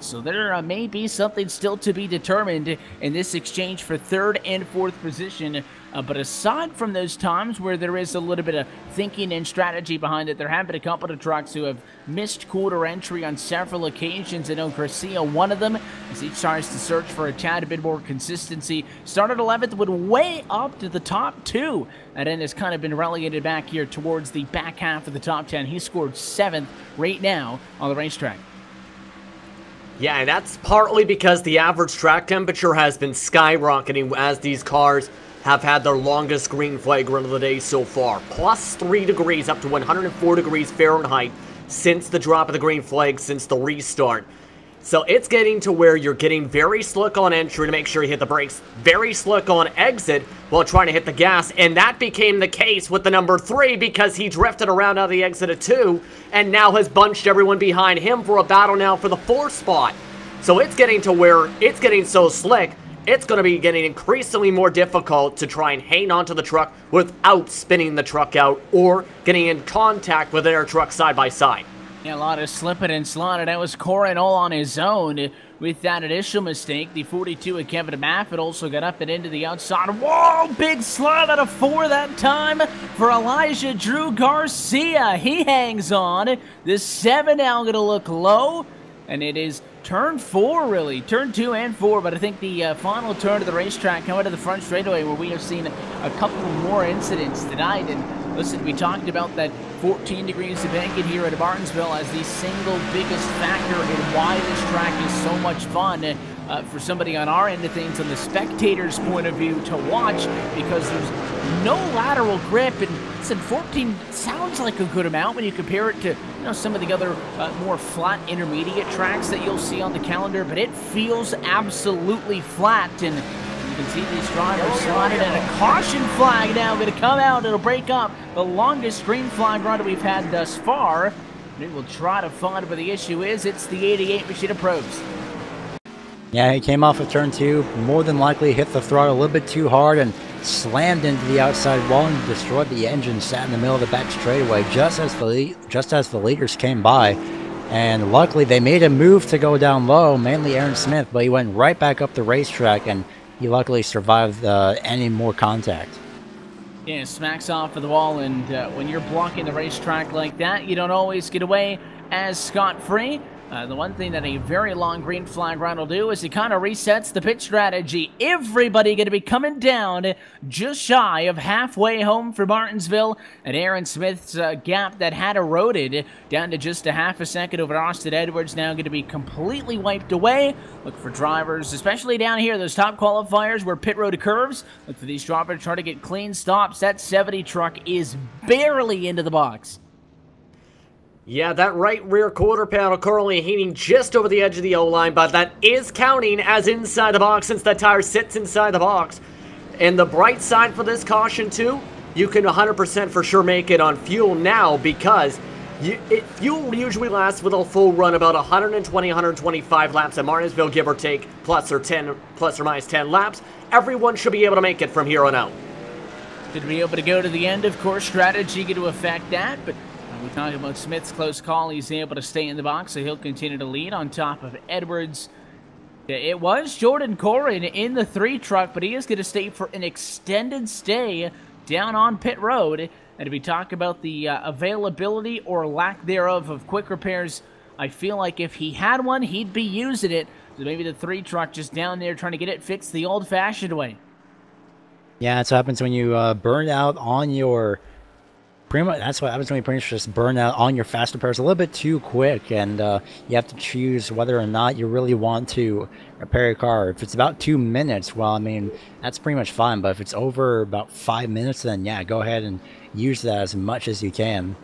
So there may be something still to be determined in this exchange for 3rd and 4th position. But aside from those times where there is a little bit of thinking and strategy behind it, there have been a couple of trucks who have missed quarter entry on several occasions. I know Garcia, one of them, as he tries to search for a tad bit more consistency. Started 11th, went way up to the top 2, and then has kind of been relegated back here towards the back half of the top 10. He scored 7th right now on the racetrack. Yeah, and that's partly because the average track temperature has been skyrocketing as these cars have had their longest green flag run of the day so far. Plus 3 degrees up to 104 degrees Fahrenheit since the drop of the green flag, since the restart. So it's getting to where you're getting very slick on entry to make sure you hit the brakes, very slick on exit while trying to hit the gas, and that became the case with the number 3 because he drifted around out of the exit of 2 and now has bunched everyone behind him for a battle now for the 4th spot. So it's getting to where it's getting so slick, it's going to be getting increasingly more difficult to try and hang onto the truck without spinning the truck out or getting in contact with their truck side by side. Yeah, a lot of slipping and sliding. That was Corin all on his own with that initial mistake. The 42 of Kevin Maffett also got up and into the outside. Whoa, big slide out of 4 that time for Elijah Drew Garcia. He hangs on. The 7 now going to look low, and it is turn 4, really. Turn 2 and 4, but I think the final turn of the racetrack coming to the front straightaway where we have seen a couple more incidents tonight. And listen, we talked about that 14 degrees of banking here at Martinsville as the single biggest factor in why this track is so much fun for somebody on our end of things, on the spectator's point of view, to watch, because there's no lateral grip. And listen, 14 sounds like a good amount when you compare it to some of the other more flat intermediate tracks that you'll see on the calendar, but it feels absolutely flat. And you can see these drivers sliding, and a caution flag now going to come out. It'll break up the longest green flag run we've had thus far. We will try to find where the issue is. It's the 88 machine of probes. Yeah, he came off of turn 2, more than likely hit the throttle a little bit too hard and slammed into the outside wall and destroyed the engine, sat in the middle of the back straightaway just as the leaders came by. And luckily they made a move to go down low, mainly Aaron Smith, but he went right back up the racetrack, and he luckily survived any more contact. Yeah, smacks off of the wall, and when you're blocking the racetrack like that, you don't always get away as scot-free. The one thing that a very long green flag run will do is it kind of resets the pit strategy. Everybody going to be coming down just shy of halfway home for Martinsville, and Aaron Smith's gap that had eroded down to just a half a second over Austin Edwards now going to be completely wiped away. Look for drivers, especially down here, those top qualifiers where pit road curves. Look for these drivers to try to get clean stops. That 70 truck is barely into the box. Yeah, that right rear quarter panel currently heating just over the edge of the O-line, but that is counting as inside the box since that tire sits inside the box. And the bright side for this caution too, you can 100% for sure make it on fuel now because fuel usually lasts with a full run about 120, 125 laps at Martinsville, give or take, plus or minus 10 laps. Everyone should be able to make it from here on out. To be able to go to the end, of course, strategy going to affect that, but we talk about Smith's close call. He's able to stay in the box, so he'll continue to lead on top of Edwards. It was Jordan Corrin in the 3 truck, but he is going to stay for an extended stay down on pit road. And if we talk about the availability or lack thereof of quick repairs, I feel like if he had one, he'd be using it. So maybe the 3 truck just down there trying to get it fixed the old-fashioned way. Yeah, that's what happens when you burn out on your... Pretty much, that's what happens when you pretty much just burn out on your fast repairs a little bit too quick, and you have to choose whether or not you really want to repair your car. If it's about 2 minutes, well, I mean, that's pretty much fine, but if it's over about 5 minutes, then yeah, go ahead and use that as much as you can.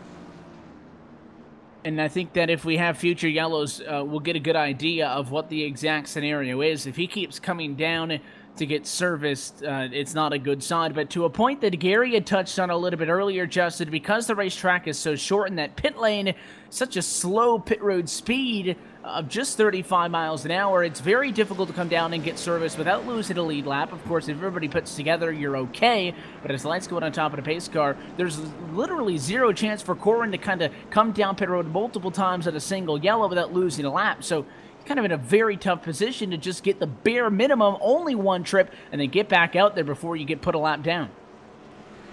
And I think that if we have future yellows, we'll get a good idea of what the exact scenario is. If he keeps coming down to get serviced, it's not a good sign. But to a point that Gary had touched on a little bit earlier, Justin, because the racetrack is so short and that pit lane, such a slow pit road speed of just 35 miles an hour, it's very difficult to come down and get service without losing a lead lap. Of course, if everybody puts together, you're okay. But as lights go on top of the pace car, there's literally zero chance for Corrin to kind of come down pit road multiple times at a single yellow without losing a lap. So kind of in a very tough position to just get the bare minimum, only 1 trip, and then get back out there before you get put a lap down.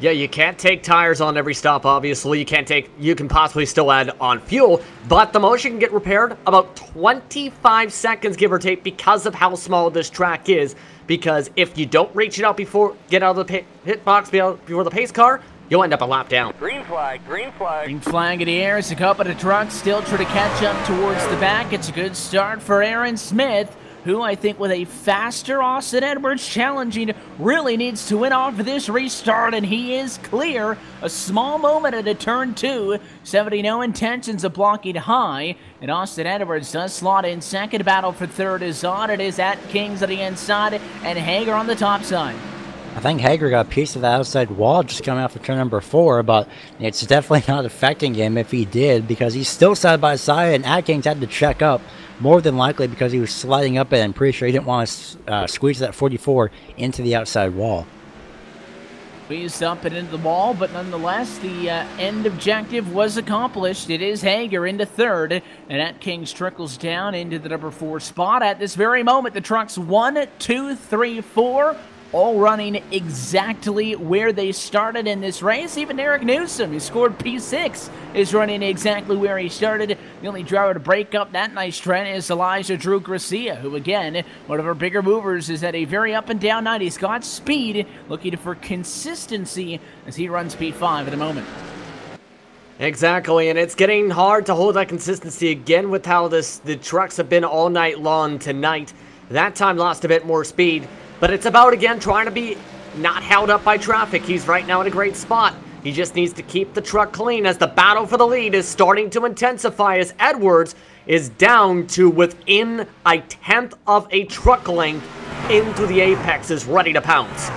Yeah, you can't take tires on every stop, obviously. You can possibly still add on fuel, but the most you can get repaired about 25 seconds, give or take, because of how small this track is. Because if you don't reach it out get out of the pit box before the pace car, you'll end up a lap down. Green flag, green flag. Green flag in the air as a couple of trucks still try to catch up towards the back. It's a good start for Aaron Smith, who I think with a faster Austin Edwards challenging really needs to win off this restart, and he is clear. A small moment at a turn 2. 70 no intentions of blocking high, and Austin Edwards does slot in second. Battle for third is on. It is at Kings on the inside and Hager on the top side. I think Hager got a piece of the outside wall just coming off of turn number 4, but it's definitely not affecting him if he did, because he's still side by side, and Atkins had to check up, more than likely because he was sliding up it, and I'm pretty sure he didn't want to squeeze that 44 into the outside wall. Squeezed up and into the wall, but nonetheless, the end objective was accomplished. It is Hager into third, and Atkins trickles down into the number 4 spot. At this very moment, the trucks 1, 2, 3, 4... all running exactly where they started in this race. Even Eric Newsom, who scored P6, is running exactly where he started. The only driver to break up that nice trend is Elijah Drew Gracia, who, again, one of our bigger movers, is at a very up-and-down night. He's got speed, looking for consistency as he runs P5 at the moment. Exactly, and it's getting hard to hold that consistency again with how the trucks have been all night long tonight. That time lost a bit more speed. But it's about, again, trying to be not held up by traffic. He's right now in a great spot. He just needs to keep the truck clean as the battle for the lead is starting to intensify as Edwards is down to within a 1/10 of a truck length into the apex, is ready to pounce.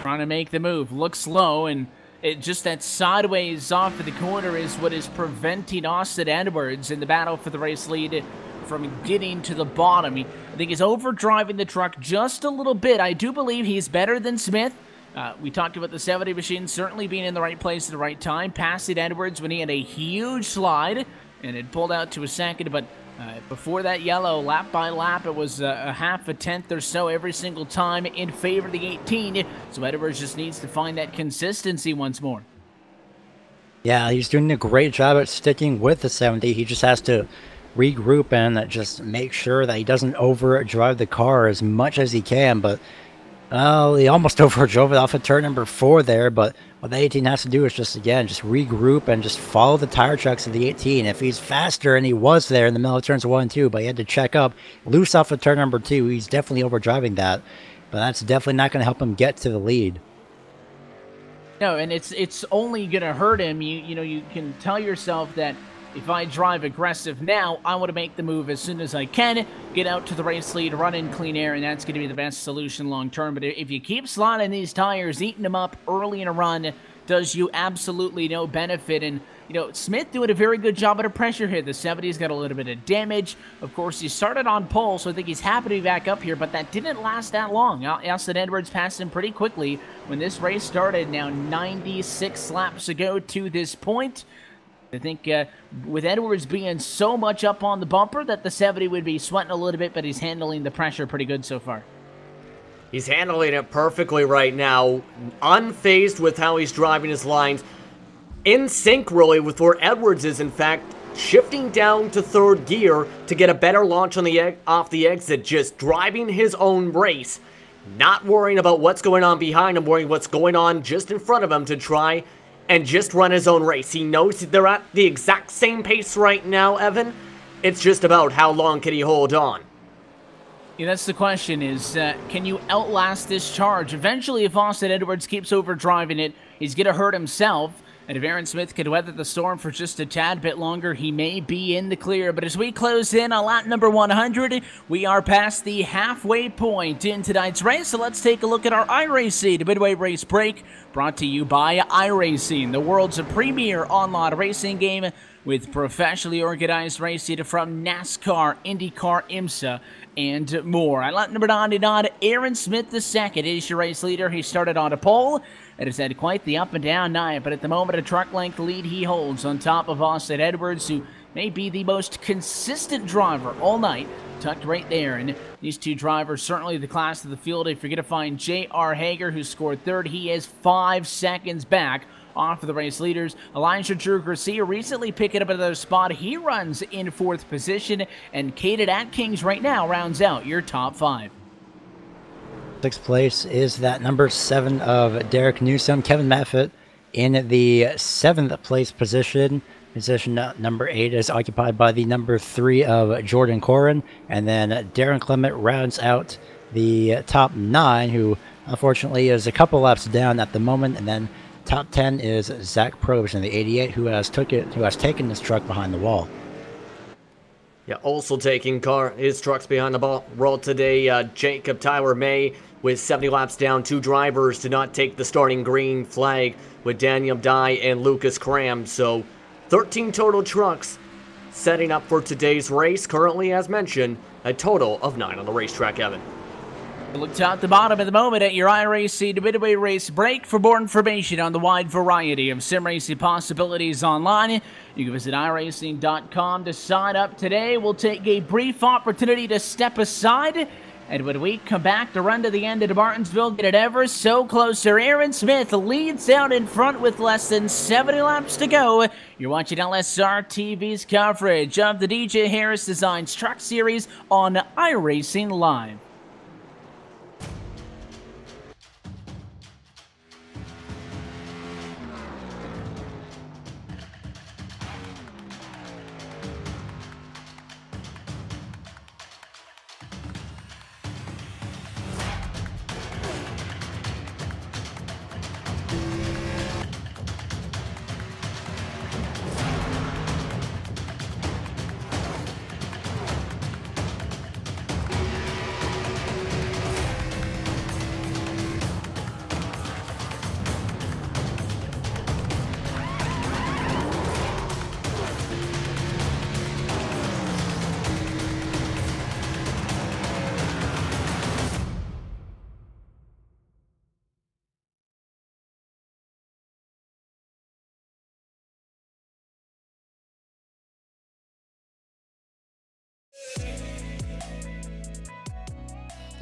Trying to make the move. Looks low, and it just that sideways off of the corner is what is preventing Austin Edwards in the battle for the race lead from getting to the bottom. I think he's overdriving the truck just a little bit. I do believe he's better than Smith. We talked about the 70 machine certainly being in the right place at the right time, passing Edwards when he had a huge slide and it pulled out to a second, but before that yellow, lap by lap, it was a 1/10 or so every single time in favor of the 18, so Edwards just needs to find that consistency once more. Yeah, he's doing a great job at sticking with the 70. He just has to regroup and just make sure that he doesn't overdrive the car as much as he can. But he almost overdrove it off of turn number 4 there. But what the 18 has to do is just, again, just regroup and just follow the tire tracks of the 18. If he's faster, and he was there in the middle of turns 1 and 2, but he had to check up loose off of turn number 2, he's definitely overdriving that. But that's definitely not going to help him get to the lead. No, and it's only going to hurt him. You know, you can tell yourself that if I drive aggressive now, I want to make the move as soon as I can, get out to the race lead, run in clean air, and that's going to be the best solution long term. But if you keep slotting these tires, eating them up early in a run, does you absolutely no benefit. And, you know, Smith doing a very good job at a pressure here. The 70's got a little bit of damage. Of course, he started on pole, so I think he's happy to be back up here, but that didn't last that long. Austin Edwards passed him pretty quickly when this race started. Now 96 laps ago to this point. I think with Edwards being so much up on the bumper that the 70 would be sweating a little bit, but he's handling the pressure pretty good so far. He's handling it perfectly right now, unfazed with how he's driving his lines. In sync, really, with where Edwards is, in fact, shifting down to third gear to get a better launch on the off the exit, just driving his own race, not worrying about what's going on behind him, worrying what's going on just in front of him to try and just run his own race. He knows they're at the exact same pace right now, Evan. It's just about how long can he hold on. Yeah, that's the question, is can you outlast this charge? Eventually, if Austin Edwards keeps overdriving it, he's going to hurt himself. And if Aaron Smith could weather the storm for just a tad bit longer, he may be in the clear. But as we close in on lap number 100, we are past the halfway point in tonight's race. So let's take a look at our iRacing Midway Race Break, brought to you by iRacing, the world's premier online racing game with professionally organized racing from NASCAR, IndyCar, IMSA, and more. On lap number 99, Aaron Smith II is your race leader. He started on a pole and has had quite the up and down night, but at the moment a truck length lead he holds on top of Austin Edwards, who may be the most consistent driver all night, tucked right there. And these two drivers, certainly the class of the field. If you're going to find J.R. Hager, who scored third, he is 5 seconds back off of the race leaders. Elijah Drew Garcia recently picking up another spot. He runs in 4th position, and Caden Atkins right now rounds out your top 5. 6th place is that number 7 of Derek Newsom. Kevin Maffitt in the 7th place position. Position number 8 is occupied by the number 3 of Jordan Corrin. And then Darren Clement rounds out the top 9, who unfortunately is a couple laps down at the moment. And then top 10 is Zach Probst in the 88, who has taken his truck behind the wall. Yeah, also taking his trucks behind the wall today, Jacob Tyler May with 70 laps down. 2 drivers to not take the starting green flag with Daniel Dye and Lucas Cram. So 13 total trucks setting up for today's race. Currently, as mentioned, a total of 9 on the racetrack, Evan. Look top to bottom at the moment at your iRacing Midway Race Break. For more information on the wide variety of sim racing possibilities online, you can visit iRacing.com to sign up today. We'll take a brief opportunity to step aside, and when we come back to run to the end of Martinsville, get it ever so closer. Aaron Smith leads out in front with less than 70 laps to go. You're watching LSRTV's coverage of the DJ Harris Designs Truck Series on iRacing Live.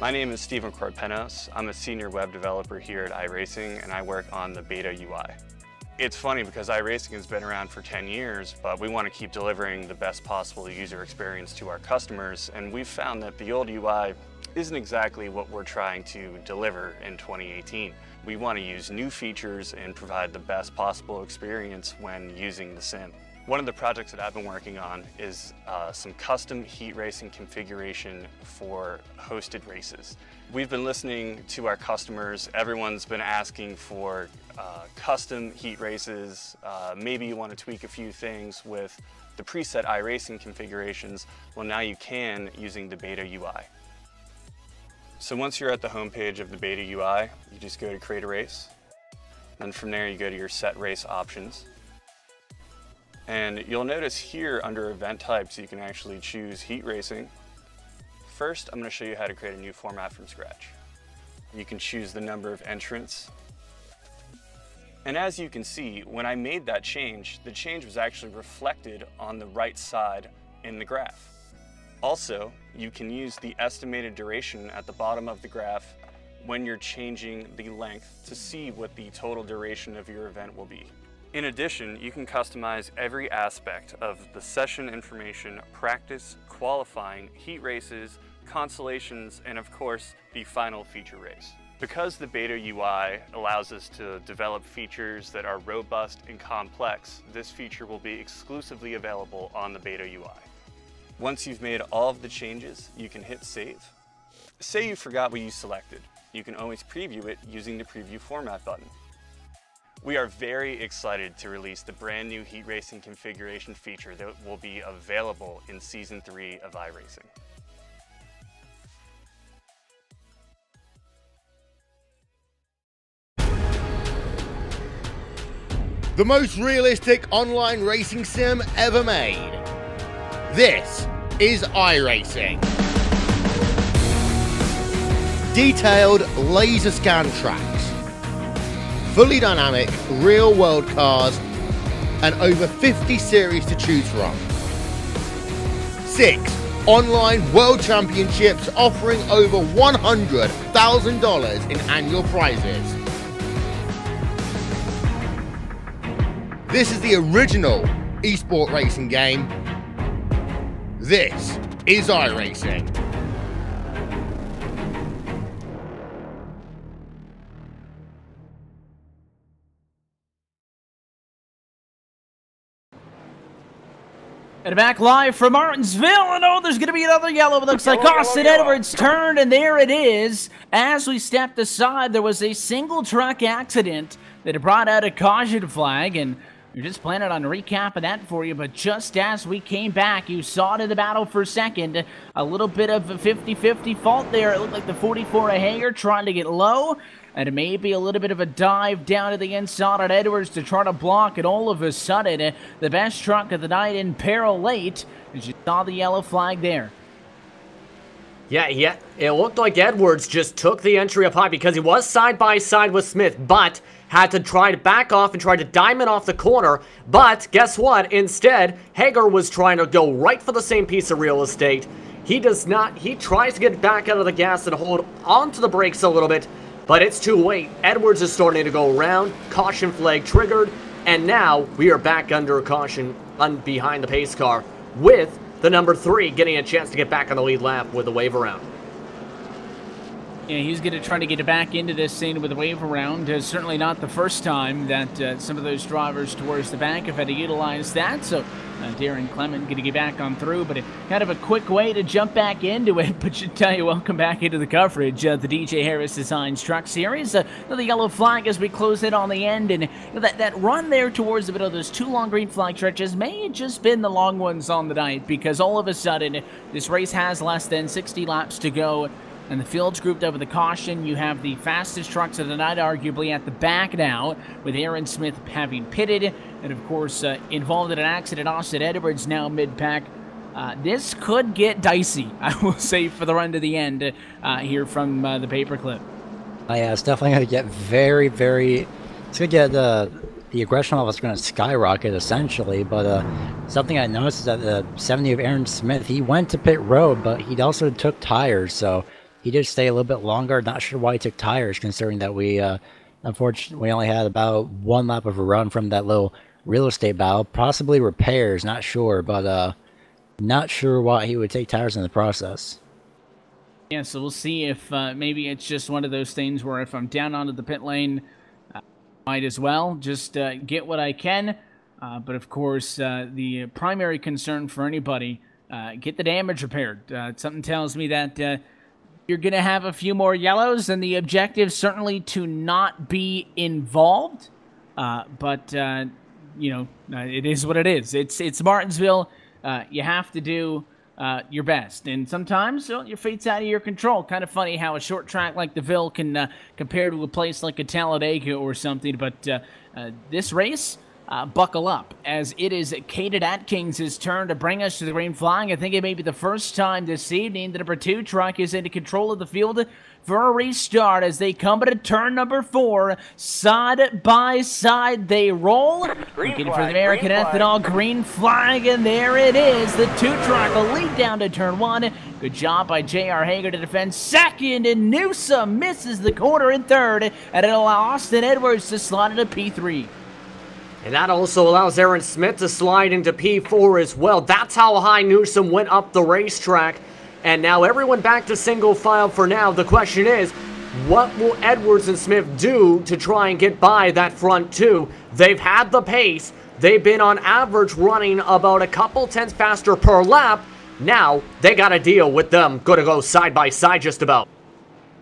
My name is Steven Corpenos. I'm a senior web developer here at iRacing, and I work on the beta UI. It's funny because iRacing has been around for 10 years, but we want to keep delivering the best possible user experience to our customers, and we've found that the old UI isn't exactly what we're trying to deliver in 2018. We want to use new features and provide the best possible experience when using the sim. One of the projects that I've been working on is some custom heat racing configuration for hosted races. We've been listening to our customers. Everyone's been asking for custom heat races, maybe you want to tweak a few things with the preset iRacing configurations, well, now you can using the Beta UI. So once you're at the home page of the Beta UI, you just go to create a race. Then from there you go to your set race options. And you'll notice here under event types you can actually choose heat racing. First, I'm going to show you how to create a new format from scratch. You can choose the number of entrants. And as you can see, when I made that change, the change was actually reflected on the right side in the graph. Also, you can use the estimated duration at the bottom of the graph when you're changing the length to see what the total duration of your event will be. In addition, you can customize every aspect of the session information, practice, qualifying, heat races, consolations, and of course, the final feature race. Because the Beta UI allows us to develop features that are robust and complex, this feature will be exclusively available on the Beta UI. Once you've made all of the changes, you can hit save. Say you forgot what you selected. You can always preview it using the preview format button. We are very excited to release the brand new heat racing configuration feature that will be available in Season 3 of iRacing. The most realistic online racing sim ever made. This is iRacing. Detailed laser scan tracks, fully dynamic real world cars, and over 50 series to choose from. 6 online world championships offering over $100,000 in annual prizes. This is the original esport racing game. This is iRacing. And back live from Martinsville, and oh, there's going to be another yellow. It looks like Austin Edwards turned, and there it is. As we stepped aside, there was a single truck accident that had brought out a caution flag, and we're just planning on recapping that for you, but just as we came back, you saw it in the battle for second. A little bit of a 50-50 fault there. It looked like the 44 of Hager trying to get low, and maybe a little bit of a dive down to the inside at Edwards to try to block, and all of a sudden, the best truck of the night in peril late, as you saw the yellow flag there. Yeah, it looked like Edwards just took the entry up high because he was side by side with Smith, but had to try to back off and try to diamond off the corner. But guess what? Instead, Hager was trying to go right for the same piece of real estate. He does not. He tries to get back out of the gas and hold onto the brakes a little bit, but it's too late. Edwards is starting to go around. Caution flag triggered, and now we are back under caution behind the pace car with the number 3 getting a chance to get back on the lead lap with a wave around. Yeah, he's going to try to get back into this scene with a wave around. Certainly not the first time that some of those drivers towards the back have had to utilize that. So Darren Clement going to get back on through, but kind of a quick way to jump back into it. But should tell you, welcome back into the coverage of the DJ Harris Designs Truck Series. The yellow flag as we close in on the end, and that run there towards the middle of those 2 long green flag stretches may have just been the long ones on the night, because all of a sudden this race has less than 60 laps to go. And the field's grouped up with a caution. You have the fastest trucks of the night arguably at the back now, with Aaron Smith having pitted. And, of course, involved in an accident, Austin Edwards now mid-pack. This could get dicey, I will say, for the run to the end here from the paperclip. Yeah, it's definitely going to get very, very... It's going to get... the aggression level is going to skyrocket, essentially. But something I noticed is that the 70 of Aaron Smith, he went to pit road, but he also took tires, so... He did stay a little bit longer. Not sure why he took tires, considering that we, unfortunately, we only had about 1 lap of a run from that little real estate battle. Possibly repairs, not sure, but not sure why he would take tires in the process. Yeah, so we'll see if maybe it's just one of those things where if I'm down onto the pit lane, might as well just get what I can. But of course, the primary concern for anybody, get the damage repaired. Something tells me that You're going to have a few more yellows, and the objective certainly to not be involved. But you know, it is what it is. It's Martinsville. You have to do your best, and sometimes your fate's out of your control. Kind of funny how a short track like the Ville can compare to a place like a Talladega or something. But this race, buckle up, as it is Caden Atkins' turn to bring us to the green flag. I think it may be the first time this evening the number 2 truck is in control of the field for a restart as they come to turn number 4. Side by side they roll. Looking for the American Ethanol green flag, and there it is. The 2 truck will lead down to turn 1. Good job by J.R. Hager to defend second, and Newsom misses the corner in third, and it'll allow Austin Edwards to slide into P3. And that also allows Aaron Smith to slide into P4 as well. That's how high Newsom went up the racetrack. And now everyone back to single file for now. The question is, what will Edwards and Smith do to try and get by that front 2? They've had the pace. They've been on average running about a couple tenths faster per lap. Now they got to deal with them. Going to go side by side just about.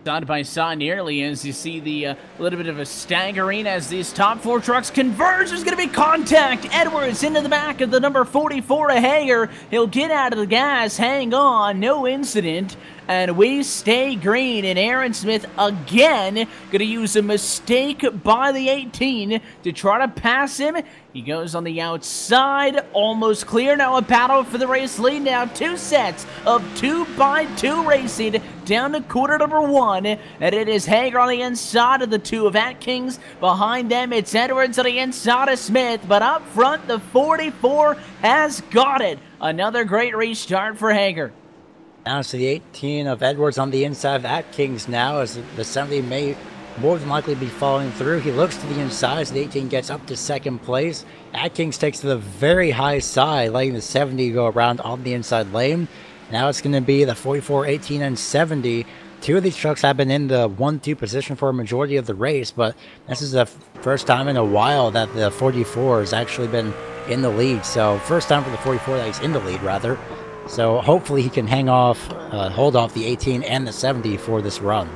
Side by side nearly, as you see the little bit of a staggering as these top 4 trucks converge. There's going to be contact. Edwards into the back of the number 44 of Hager. He'll get out of the gas. Hang on. No incident. And we stay green, and Aaron Smith again going to use a mistake by the 18 to try to pass him. He goes on the outside, almost clear. Now a battle for the race lead. Now 2 sets of 2x2 racing down to quarter number 1, and it is Hager on the inside of the 2 of Atkins. Behind them, it's Edwards on the inside of Smith, but up front, the 44 has got it. Another great restart for Hager. Now to the 18 of Edwards on the inside of Atkins now, as the 70 may more than likely be following through. He looks to the inside as the 18 gets up to second place. Atkins takes to the very high side, letting the 70 go around on the inside lane. Now it's going to be the 44, 18, and 70. 2 of these trucks have been in the 1-2 position for a majority of the race, but this is the first time in a while that the 44 has actually been in the lead. So first time for the 44 that he's in the lead, rather. So hopefully he can hold off the 18 and the 70 for this run.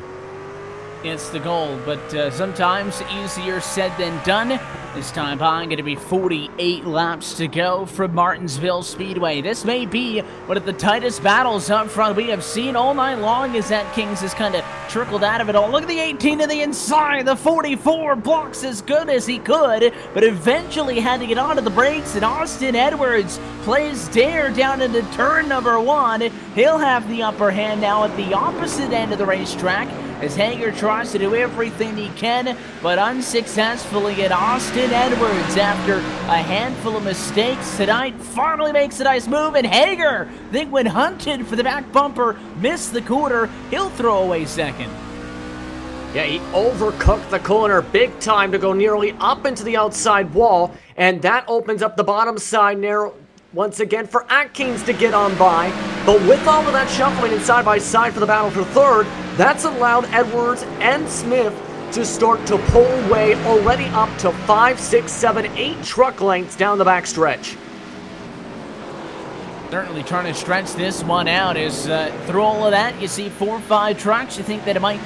It's the goal, but sometimes easier said than done. This time by going to be 48 laps to go from Martinsville Speedway. This may be one of the tightest battles up front we have seen all night long, as Atkins has kind of trickled out of it all. Look at the 18 to the inside. The 44 blocks as good as he could, but eventually had to get onto the brakes, and Austin Edwards plays dare down into turn number 1. He'll have the upper hand now at the opposite end of the racetrack, as Hager tries to do everything he can, but unsuccessfully. And Austin Edwards, after a handful of mistakes tonight, finally makes a nice move. And Hager, I think when hunted for the back bumper, missed the corner. He'll throw away second. Yeah, he overcooked the corner big time to go nearly up into the outside wall, and that opens up the bottom side narrow once again for Atkins to get on by. But with all of that shuffling and side by side for the battle for third, that's allowed Edwards and Smith to start to pull away, already up to 5, 6, 7, 8 truck lengths down the backstretch. Certainly trying to stretch this one out, as through all of that, you see 4 or 5 trucks. You think that it might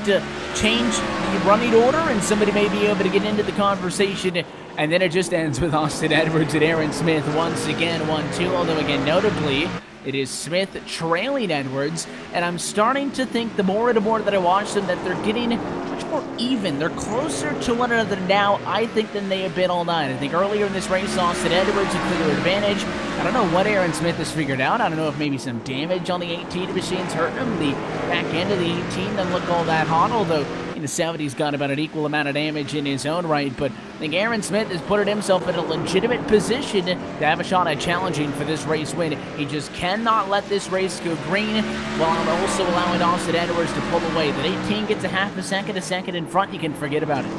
change the running order, and somebody may be able to get into the conversation. And then it just ends with Austin Edwards and Aaron Smith once again, 1-2. Although, again, notably, it is Smith trailing Edwards. And I'm starting to think, the more and more that I watch them, that they're getting much more even. They're closer to one another now, I think, than they have been all night. I think earlier in this race, Austin Edwards a clear advantage. I don't know what Aaron Smith has figured out. I don't know if maybe some damage on the 18 machine's hurting him. The back end of the 18 doesn't look all that hot, although the 70's got about an equal amount of damage in his own right. But I think Aaron Smith has put himself in a legitimate position to have a shot at challenging for this race win. He just cannot let this race go green, while also allowing Austin Edwards to pull away. That 18 gets a half a second in front, you can forget about it.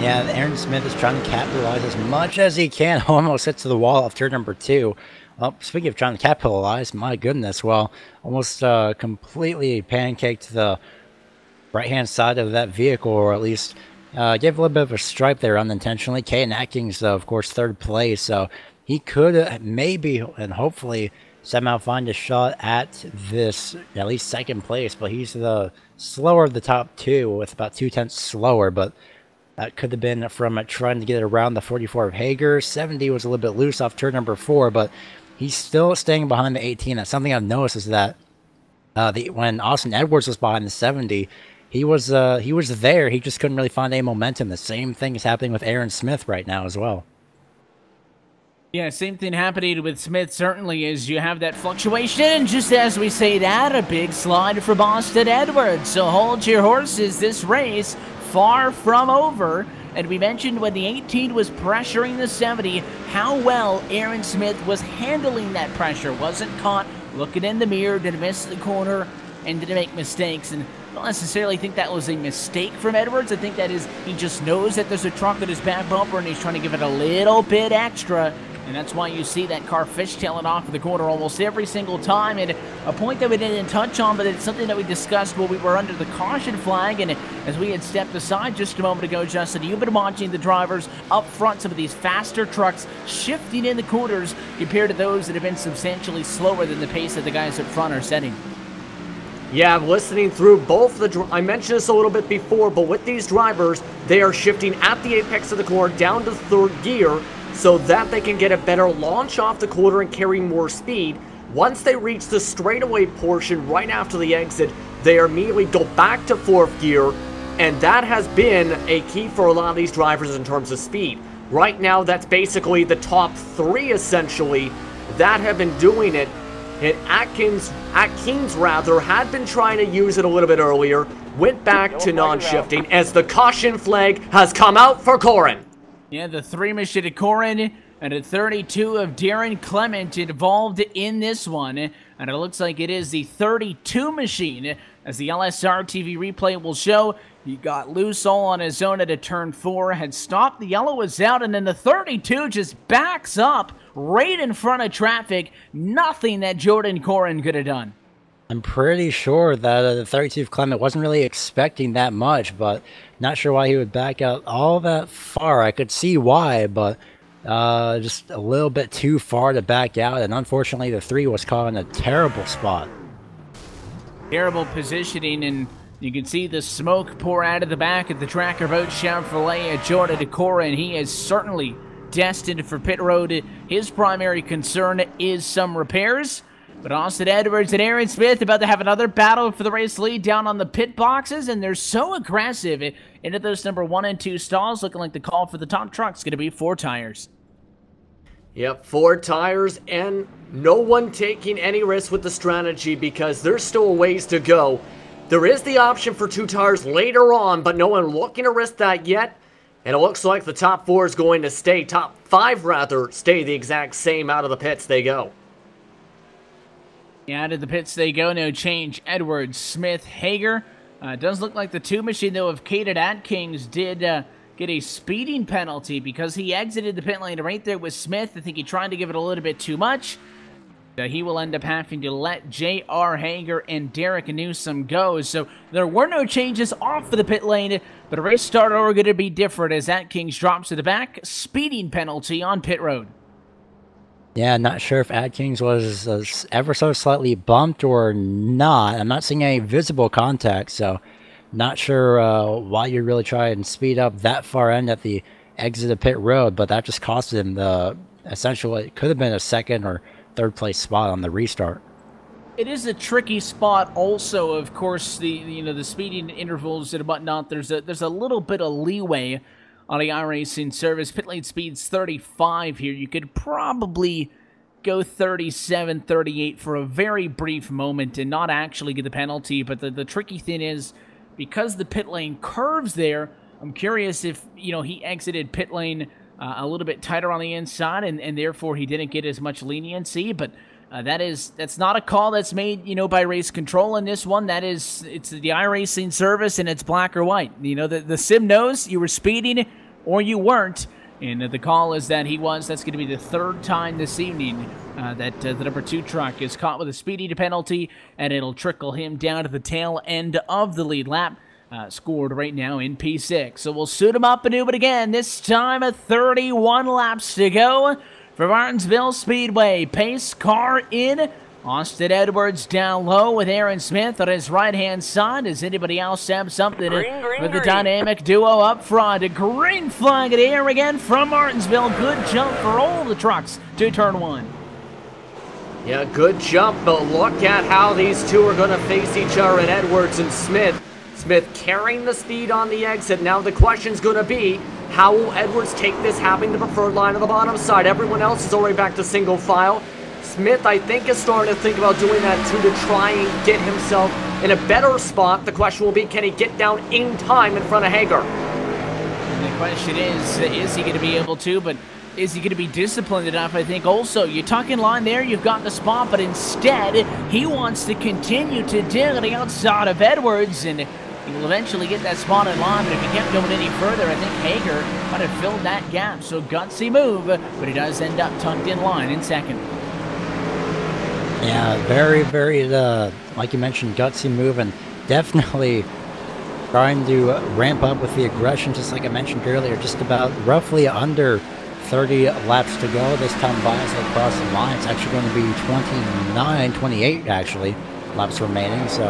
Yeah, Aaron Smith is trying to capitalize as much as he can. Almost hits the wall of turn number 2. Well, speaking of trying to capitalize, my goodness, well, almost completely pancaked the right-hand side of that vehicle, or at least gave a little bit of a stripe there unintentionally. Caden Atkins, of course, third place, so he could maybe and hopefully somehow find a shot at this, at least second place. But he's the slower of the top two, with about 0.2 slower. But that could have been from trying to get around the 44 of Hager. 70 was a little bit loose off turn number 4, but he's still staying behind the 18. That's something I've noticed, is that when Austin Edwards was behind the 70, he was there. He just couldn't really find any momentum. The same thing is happening with Aaron Smith right now as well. Yeah, same thing happening with Smith, certainly, as you have that fluctuation. And just as we say that, a big slide for Austin Edwards. So hold your horses. This race far from over. And we mentioned when the 18 was pressuring the 70, how well Aaron Smith was handling that pressure. Wasn't caught looking in the mirror, didn't miss the corner, and didn't make mistakes. And I don't necessarily think that was a mistake from Edwards. I think that is, he just knows that there's a truck at his back bumper, and he's trying to give it a little bit extra. And that's why you see that car fishtailing off of the corner almost every single time. And a point that we didn't touch on, but it's something that we discussed when we were under the caution flag. And as we had stepped aside just a moment ago, Justin, you've been watching the drivers up front, some of these faster trucks shifting in the corners compared to those that have been substantially slower than the pace that the guys up front are setting. Yeah, I'm listening through both I mentioned this a little bit before, but with these drivers, they are shifting at the apex of the corner down to third gear, so that they can get a better launch off the corner and carry more speed. Once they reach the straightaway portion right after the exit, they immediately go back to fourth gear, and that has been a key for a lot of these drivers in terms of speed. Right now, that's basically the top 3, essentially, that have been doing it. And Atkins had been trying to use it a little bit earlier, went back to non-shifting as the caution flag has come out for Corin. Yeah, the 3 machine of Corin and a 32 of Darren Clement involved in this one. And it looks like it is the 32 machine, as the LSRTV replay will show. He got loose all on his own at a turn 4, had stopped, the yellow was out, and then the 32 just backs up right in front of traffic. Nothing that Jordan Corin could have done. I'm pretty sure that the 32 of Clement wasn't really expecting that much, but not sure why he would back out all that far. I could see why, but just a little bit too far to back out, and unfortunately the 3 was caught in a terrible spot. Terrible positioning, and you can see the smoke pour out of the back of the Tracker Boat Chevrolet at Jordan Corin. He is certainly destined for pit road. His primary concern is some repairs. But Austin Edwards and Aaron Smith about to have another battle for the race lead down on the pit boxes, and they're so aggressive into those number 1 and 2 stalls, looking like the call for the top truck's going to be 4 tires. Yep, 4 tires, and no one taking any risks with the strategy because there's still a ways to go. There is the option for 2 tires later on, but no one looking to risk that yet. And it looks like the top 4 is going to stay, top 5 rather, stay the exact same. Out of the pits they go. Yeah, out of the pits they go, no change. Edwards, Smith, Hager. Does look like the 2 machine, though, of Caden Atkins did get a speeding penalty because he exited the pit lane right there with Smith. I think he tried to give it a little bit too much. He will end up having to let J.R. Hager and Derek Newsom go. So there were no changes off of the pit lane, but a race start order going to be different as Atkins drops to the back. Speeding penalty on pit road. Yeah, not sure if Atkins was ever so slightly bumped or not. I'm not seeing any visible contact, so not sure why you really try and speed up that far end at the exit of pit road, but that just cost him the essentially, it could have been a 2nd or 3rd place spot on the restart. It is a tricky spot also, of course, the speeding intervals and whatnot. There's a little bit of leeway on the iRacing service. Pit lane speed's 35 here. You could probably go 37, 38 for a very brief moment and not actually get the penalty. But the tricky thing is, because the pit lane curves there, I'm curious if, he exited pit lane a little bit tighter on the inside and therefore he didn't get as much leniency. But that's not a call that's made, by race control in this one. It's the iRacing service, and it's black or white. The sim knows you were speeding or you weren't, and the call is that he was. That's going to be the 3rd time this evening that the number 2 truck is caught with a speeding penalty, and it'll trickle him down to the tail end of the lead lap. Scored right now in P6. So we'll suit him up and do it again. This time at 31 laps to go for Martinsville Speedway. Pace car in. Austin Edwards down low with Aaron Smith on his right-hand side. Does anybody else have something for the dynamic duo up front? A green flag in the air again from Martinsville. Good jump for all the trucks to turn 1. Yeah, good jump, but look at how these two are going to face each other in Edwards and Smith. Smith carrying the speed on the exit. Now the question's going to be, how will Edwards take this, having the preferred line on the bottom side? Everyone else is already back to single file. Smith, I think, is starting to think about doing that too, to try and get himself in a better spot. The question will be, can he get down in time in front of Hager? And the question is he going to be able to, but is he going to be disciplined enough? I think also, you tuck in line there, you've got the spot, but instead, he wants to continue to dig on the outside of Edwards, and he will eventually get that spot in line, but if he kept going any further, I think Hager might have filled that gap. So gutsy move, but he does end up tucked in line in second. Yeah, very, very, like you mentioned, gutsy move, and definitely trying to ramp up with the aggression, just like I mentioned earlier, just about roughly under 30 laps to go this time by as they cross the line. It's actually going to be 28 actually laps remaining, so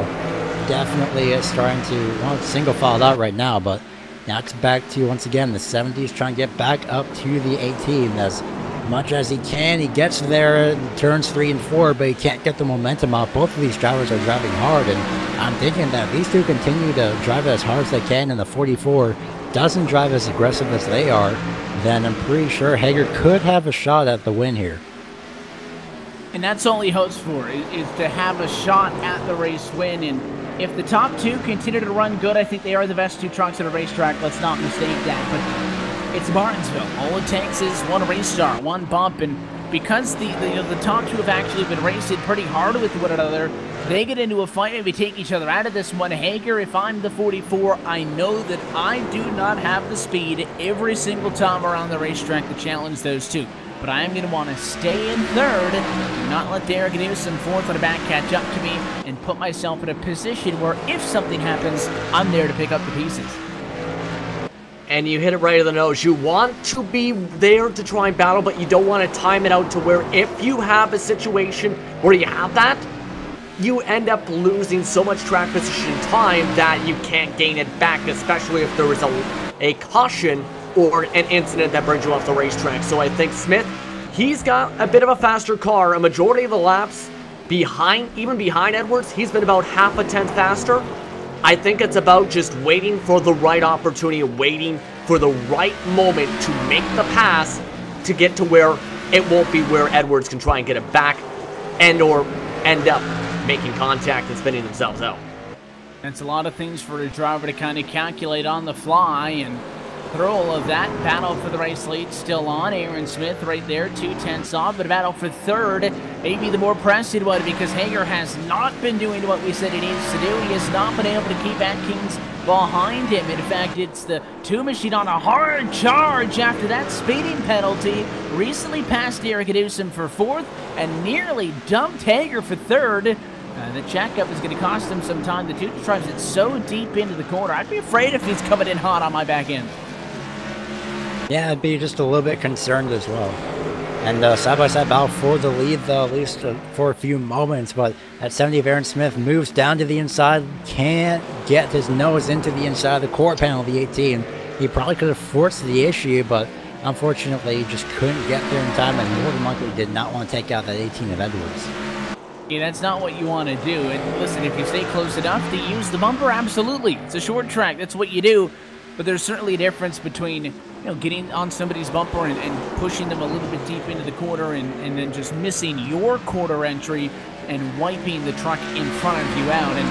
definitely is starting to, well, it's single filed out right now, but now it's back to, once again, the 70s, trying to get back up to the 18 as much as he can. He gets there in turns 3 and 4, but he can't get the momentum out. Both of these drivers are driving hard, and I'm thinking that these two continue to drive as hard as they can, and the 44 doesn't drive as aggressive as they are, then I'm pretty sure Hager could have a shot at the win here. And that's all he hopes for, is to have a shot at the race win. And if the top two continue to run good, I think they are the best two trucks at a racetrack. Let's not mistake that. But it's Martinsville. All it takes is one race start, one bump, and because the top two have actually been racing pretty hard with one another, they get into a fight, maybe take each other out of this one. Hager, if I'm the 44, I know that I do not have the speed every single time around the racetrack to challenge those two. But I am going to want to stay in third, not let Derek Newsom fourth on the back catch up to me, and put myself in a position where if something happens, I'm there to pick up the pieces. And you hit it right in the nose. You want to be there to try and battle, but you don't want to time it out to where if you have a situation where you have that, you end up losing so much track position time that you can't gain it back, especially if there is a caution or an incident that brings you off the racetrack. So I think Smith, he's got a bit of a faster car. A majority of the laps behind, even behind Edwards, he's been about half a tenth faster. I think it's about just waiting for the right opportunity, waiting for the right moment to make the pass to get to where it won't be where Edwards can try and get it back and or end up making contact and spinning themselves out. That's a lot of things for a driver to kind of calculate on the fly, and through all of that, battle for the race lead still on. Aaron Smith right there, 2/10 off, but a battle for third, maybe the more pressing one, because Hager has not been doing what we said he needs to do. He has not been able to keep Atkins behind him. In fact, it's the two machine on a hard charge after that speeding penalty. Recently passed Derek Newsom for fourth and nearly dumped Hager for third. The checkup is going to cost him some time. The two drives it so deep into the corner. I'd be afraid if he's coming in hot on my back end. Yeah, I'd be just a little bit concerned as well. And side-by-side battle for the lead, though, at least for a few moments. But at 70, Aaron Smith moves down to the inside, can't get his nose into the inside of the court panel of the 18. He probably could have forced the issue, but unfortunately, he just couldn't get there in time, and more than likely did not want to take out that 18 of Edwards. Yeah, that's not what you want to do. And listen, if you stay close enough to use the bumper, absolutely. It's a short track. That's what you do. But there's certainly a difference between, getting on somebody's bumper and pushing them a little bit deep into the corner and then just missing your quarter entry and wiping the truck in front of you out. And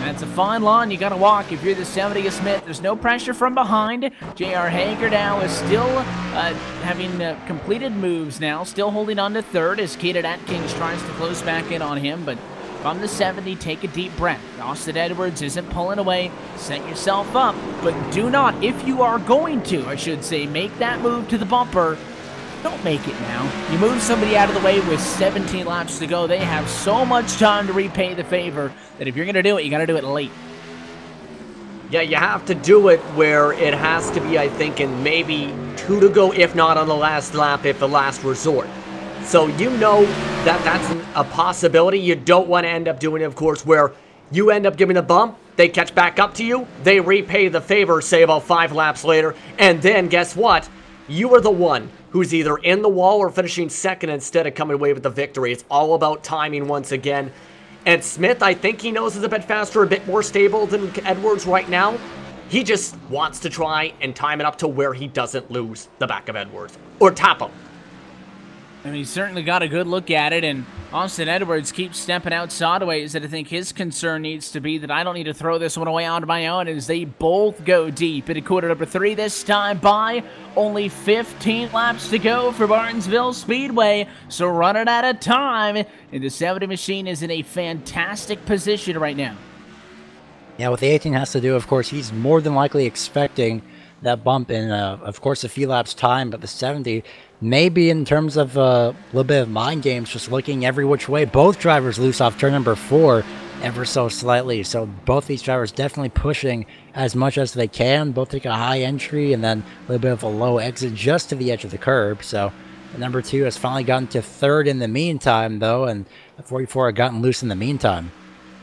that's a fine line you got to walk if you're the 70 Smith. There's no pressure from behind. J.R. Hager now is still having completed moves now, still holding on to third as Kaden Atkins tries to close back in on him. But from the 70, take a deep breath. Austin Edwards isn't pulling away. Set yourself up, but do not, if you are going to, I should say, make that move to the bumper, don't make it now. You move somebody out of the way with 17 laps to go. They have so much time to repay the favor that if you're going to do it, you got to do it late. Yeah, you have to do it where it has to be, I think, in maybe 2 to go, if not on the last lap, if the last resort. So you know that that's a possibility. You don't want to end up doing it, of course, where you end up giving a bump, they catch back up to you, they repay the favor, say about 5 laps later, and then guess what? You are the one who's either in the wall or finishing second instead of coming away with the victory. It's all about timing once again. And Smith, I think he knows is a bit faster, a bit more stable than Edwards right now. He just wants to try and time it up to where he doesn't lose the back of Edwards or tap him. And he's certainly got a good look at it, and Austin Edwards keeps stepping out sideways, and I think his concern needs to be that I don't need to throw this one away on my own as they both go deep into quarter number 3 this time by only 15 laps to go for Martinsville Speedway, so running out of time, and the 70 machine is in a fantastic position right now. Yeah, what the 18 has to do, of course, he's more than likely expecting that bump in, of course, a few laps time, but the 70, maybe in terms of a little bit of mind games, just looking every which way. Both drivers loose off turn number 4 ever so slightly, so both these drivers definitely pushing as much as they can. Both take a high entry and then a little bit of a low exit just to the edge of the curb. So the number 2 has finally gotten to 3rd in the meantime, though, and the 44 had gotten loose in the meantime.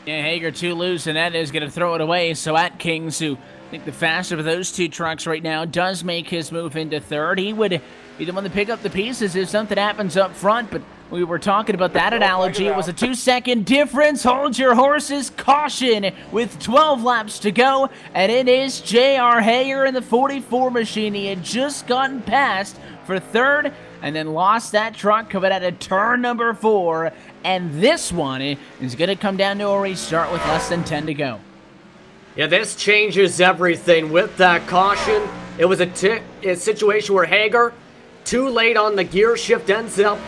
Yeah, Hager too loose, and that is going to throw it away. So Atkins, who I think the faster of those 2 trucks right now, does make his move into 3rd. He would be the one to pick up the pieces if something happens up front, but we were talking about that analogy. It was a 2-second difference. Hold your horses. Caution with 12 laps to go, and it is J.R. Hager in the 44 machine. He had just gotten past for 3rd, and then lost that truck coming out of turn number 4, and this one is going to come down to a restart with less than 10 to go. Yeah, this changes everything with that caution. It was a situation where Hager, too late on the gear shift, ends up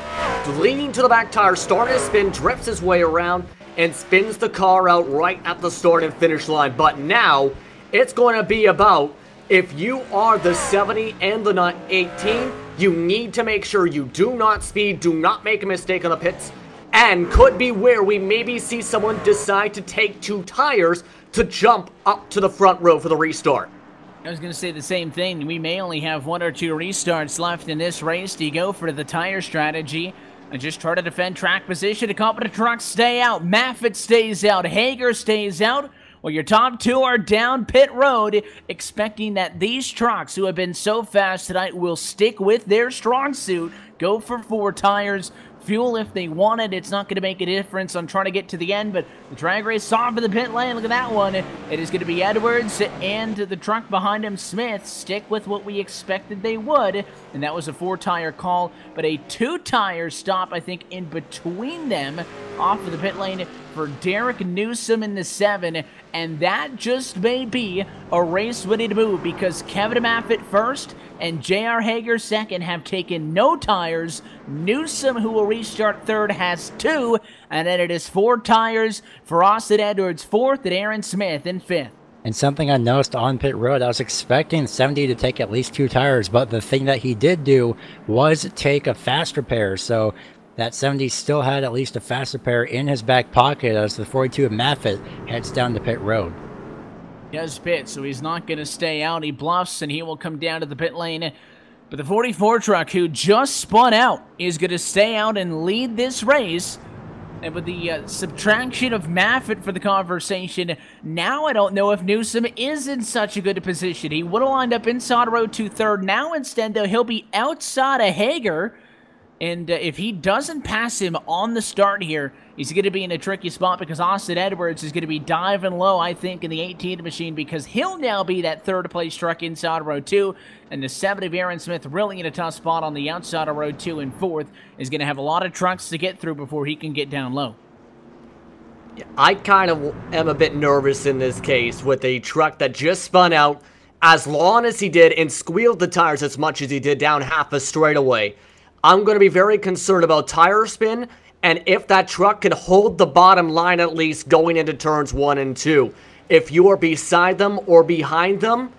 leaning to the back tire, starting to spin, drifts his way around, and spins the car out right at the start and finish line. But now, it's going to be about, if you are the 70 and the 18, you need to make sure you do not speed, do not make a mistake on the pits, and could be where we maybe see someone decide to take 2 tires to jump up to the front row for the restart. I was going to say the same thing. We may only have 1 or 2 restarts left in this race. Do you go for the tire strategy and just try to defend track position? A couple of trucks stay out. Maffitt stays out. Hager stays out. Well, your top 2 are down pit road, expecting that these trucks, who have been so fast tonight, will stick with their strong suit, go for 4 tires, fuel if they want it. It's not going to make a difference on trying to get to the end, but the drag race off of the pit lane. Look at that one. It is going to be Edwards and the truck behind him, Smith, stick with what we expected they would, and that was a 4-tire call, but a 2-tire stop, I think, in between them off of the pit lane for Derek Newsom in the 7, and that just may be a race-winning move because Kevin Maffitt first and J.R. Hager second have taken no tires. Newsom, who will restart 3rd, has 2, and then it is 4 tires for Austin Edwards 4th and Aaron Smith in 5th. And something I noticed on pit road, I was expecting 70 to take at least 2 tires, but the thing that he did do was take a faster pair, so that 70 still had at least a faster pair in his back pocket as the 42 of Maffitt heads down to pit road. He does pit, so he's not going to stay out. He bluffs, and he will come down to the pit lane. But the 44 truck, who just spun out, is going to stay out and lead this race. And with the subtraction of Maffitt for the conversation, now I don't know if Newsom is in such a good position. He would have lined up inside road to 3rd. Now instead, though, he'll be outside of Hager. And if he doesn't pass him on the start here, he's going to be in a tricky spot because Austin Edwards is going to be diving low, I think, in the 18 machine because he'll now be that 3rd place truck inside row 2. And the 70 of Aaron Smith really in a tough spot on the outside of row 2 and 4th is going to have a lot of trucks to get through before he can get down low. I kind of am a bit nervous in this case with a truck that just spun out as long as he did and squealed the tires as much as he did down half a straightaway. I'm going to be very concerned about tire spin and if that truck can hold the bottom line at least going into turns 1 and 2. If you are beside them or behind them,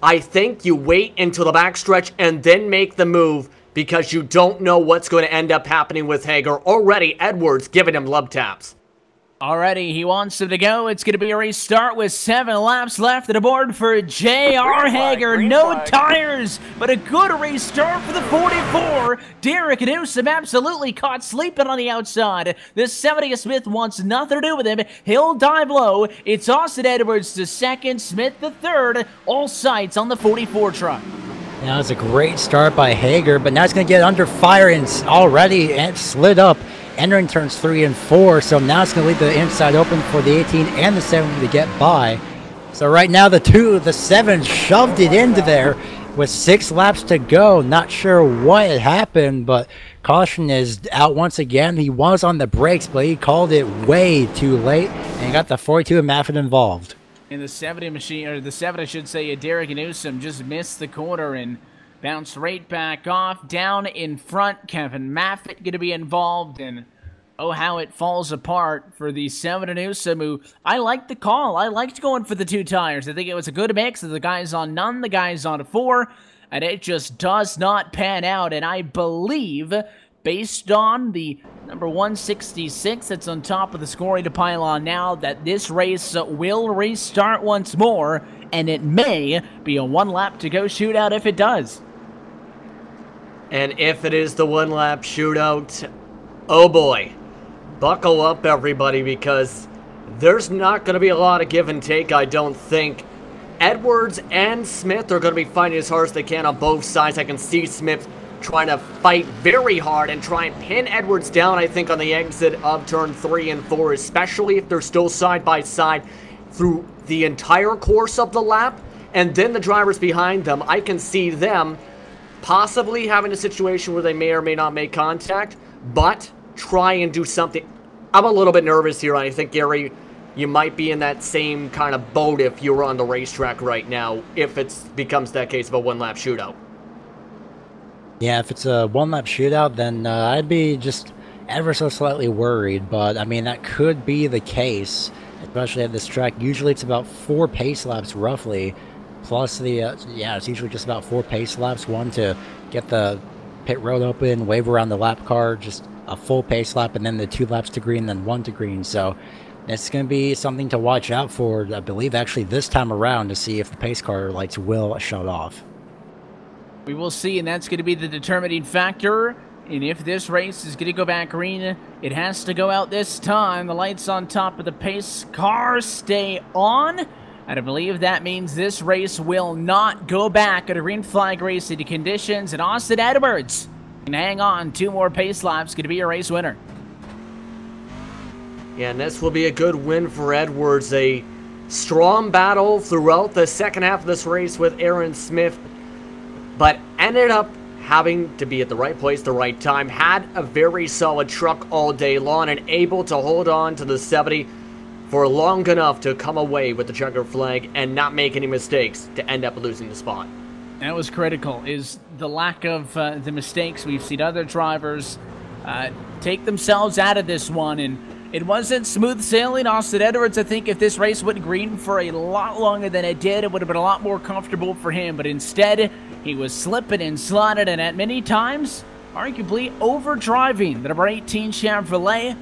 I think you wait until the backstretch and then make the move because you don't know what's going to end up happening with Hager. Already, Edwards giving him love taps. Already, he wants him to go. It's going to be a restart with 7 laps left at the board for J.R. Hager. No tires, but a good restart for the 44. Derek Newsom absolutely caught sleeping on the outside. The 70 Smith wants nothing to do with him. He'll dive low. It's Austin Edwards to second, Smith the third. All sights on the 44 truck. That was a great start by Hager, but now it's going to get under fire and already it slid up, entering turns 3 and 4. So now it's going to leave the inside open for the 18 and the 70 to get by. So right now the 7 shoved it into there with 6 laps to go. Not sure what had happened, but caution is out once again. He was on the brakes, but he called it way too late and got the 42 and Maffin involved. In the 70 machine, or the 7, I should say, Derek Newsom just missed the corner and bounced right back off. Down in front, Kevin Maffitt going to be involved, and oh, how it falls apart for the 7 Newsom, who I liked the call. I liked going for the 2 tires. I think it was a good mix of the guys on none, the guys on 4, and it just does not pan out, and I believe, based on the number 166 that's on top of the scoring pylon now, that this race will restart once more, and it may be a 1 lap to go shootout if it does. And if it is the 1 lap shootout, oh boy, buckle up everybody, because there's not going to be a lot of give and take, I don't think. Edwards and Smith are going to be fighting as hard as they can on both sides. I can see Smith trying to fight very hard and try and pin Edwards down, I think, on the exit of turn 3 and 4, especially if they're still side by side through the entire course of the lap. And then the drivers behind them, I can see them possibly having a situation where they may or may not make contact, but try and do something. I'm a little bit nervous here. I think, Gary, you might be in that same kind of boat if you were on the racetrack right now, if it becomes that case of a 1 lap shootout. Yeah, if it's a 1 lap shootout, then I'd be just ever so slightly worried, but I mean, that could be the case, especially at this track. Usually it's about 4 pace laps roughly, plus the, yeah, it's usually just about 4 pace laps, 1 to get the pit road open, wave around the lap car, just a full pace lap, and then the 2 laps to green, then 1 to green. So it's going to be something to watch out for, I believe, actually this time around, to see if the pace car lights will shut off. We will see, and that's going to be the determining factor. And if this race is going to go back green, it has to go out this time. The lights on top of the pace car stay on. And I believe that means this race will not go back at a green flag racing conditions. And Austin Edwards can hang on 2 more pace laps, going to be a race winner. Yeah, and this will be a good win for Edwards. A strong battle throughout the second half of this race with Aaron Smith, but ended up having to be at the right place, the right time. Had a very solid truck all day long and able to hold on to the 70 for long enough to come away with the checker flag and not make any mistakes to end up losing the spot. That was critical, is the lack of the mistakes. We've seen other drivers take themselves out of this one, and it wasn't smooth sailing. Austin Edwards, I think if this race went green for a lot longer than it did, it would have been a lot more comfortable for him, but instead, he was slipping and sliding, and at many times, arguably overdriving the number 18 Chevrolet.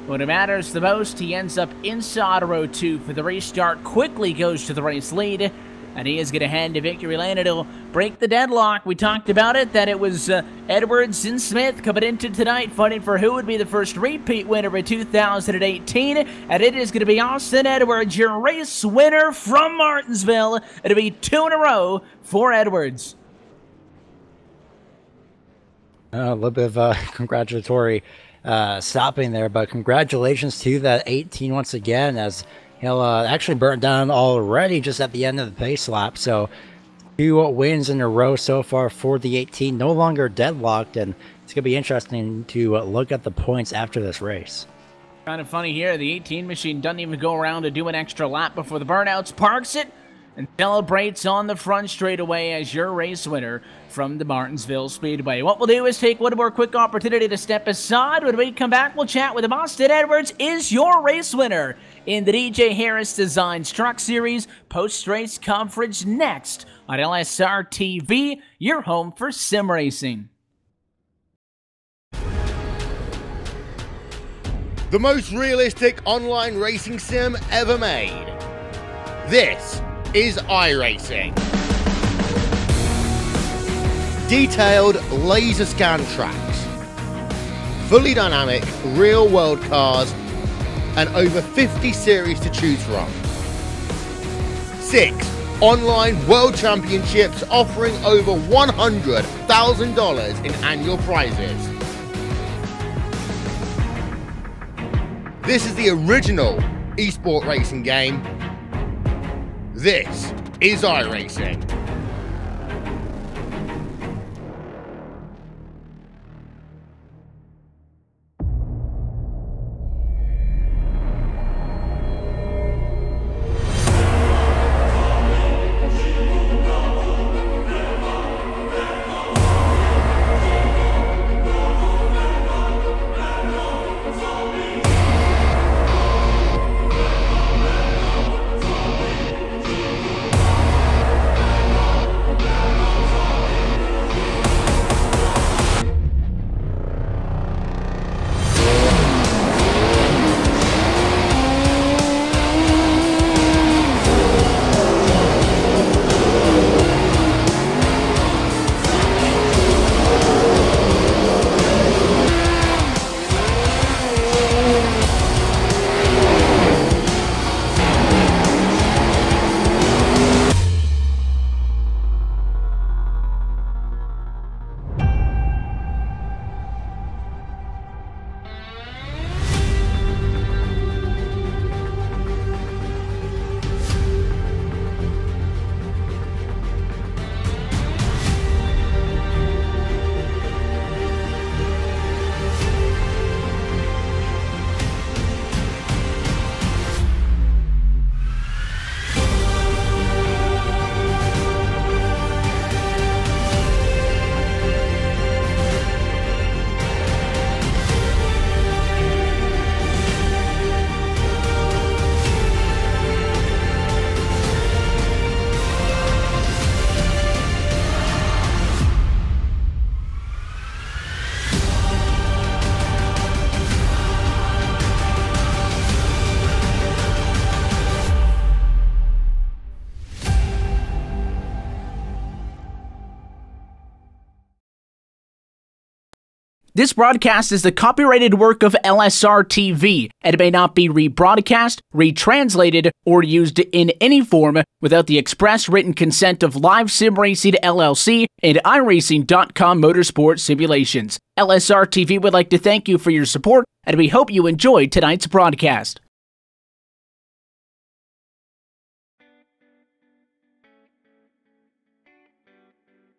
When it matters the most, he ends up inside row 2 for the restart, quickly goes to the race lead, and he is going to hand to victory lane, and he'll break the deadlock. We talked about it, that it was Edwards and Smith coming into tonight, fighting for who would be the first repeat winner of 2018, and it is going to be Austin Edwards, your race winner from Martinsville. It'll be 2 in a row for Edwards. A little bit of congratulatory stopping there, but congratulations to that 18 once again, as he'll actually burn down already just at the end of the pace lap. So 2 wins in a row so far for the 18, no longer deadlocked, and it's going to be interesting to look at the points after this race. Kind of funny here, the 18 machine doesn't even go around to do an extra lap before the burnouts, parks it, and celebrates on the front straightaway as your race winner from the Martinsville Speedway. What we'll do is take one more quick opportunity to step aside. When we come back, we'll chat with him. Austin Edwards is your race winner in the DJ Harris Designs Truck Series. Post-race coverage next on LSRTV, your home for sim racing. The the most realistic online racing sim ever made. This is iRacing. Detailed laser scan tracks, fully dynamic real world cars, and over 50 series to choose from. 6 online world championships offering over $100,000 in annual prizes. This is the original esport racing game. This is iRacing. This broadcast is the copyrighted work of LSRTV, and it may not be rebroadcast, retranslated, or used in any form without the express written consent of Live Sim Racing LLC and iRacing.com Motorsport Simulations. LSRTV would like to thank you for your support, and we hope you enjoyed tonight's broadcast.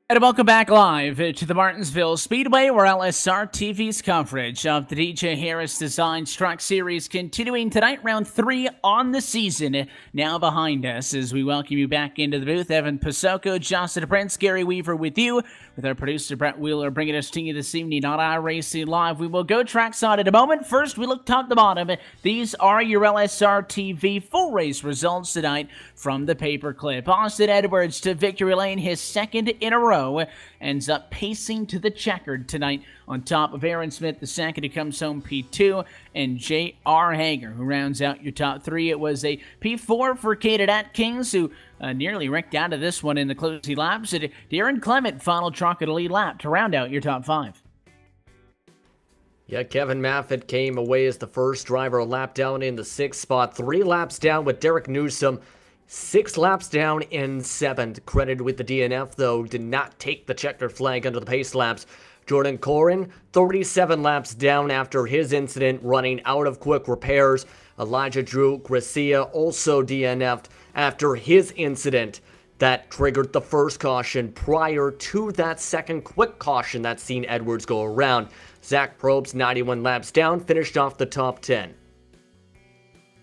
And welcome back live to the Martinsville Speedway, where LSRTV's coverage of the DJ Harris Designs Truck Series continuing tonight, round 3 on the season, now behind us as we welcome you back into the booth. Evan Pasoko, Justin Prince, Gary Weaver with you, with our producer Brett Wheeler bringing us to you this evening on iRacing Live. We will go trackside in a moment. First, we look top to bottom. These are your LSRTV full race results tonight from the paperclip. Austin Edwards to victory lane, his second in a row. Ends up pacing to the checkered tonight on top of Aaron Smith, the second who comes home P2, and J.R. Hager, who rounds out your top 3. It was a P4 for Caden Atkins, who nearly wrecked out of this one in the closing laps. And Darren Clement, final truck at a lead lap to round out your top 5. Yeah, Kevin Maffett came away as the first driver, a lap down in the 6th spot, 3 laps down with Derek Newsom. 6 laps down in 7th. Credited with the DNF, though, did not take the checkered flag under the pace laps. Jordan Corrin, 37 laps down after his incident, running out of quick repairs. Elijah Drew Gracia also DNF'd after his incident that triggered the first caution prior to that second quick caution that seen Edwards go around. Zach Probst, 91 laps down, finished off the top 10.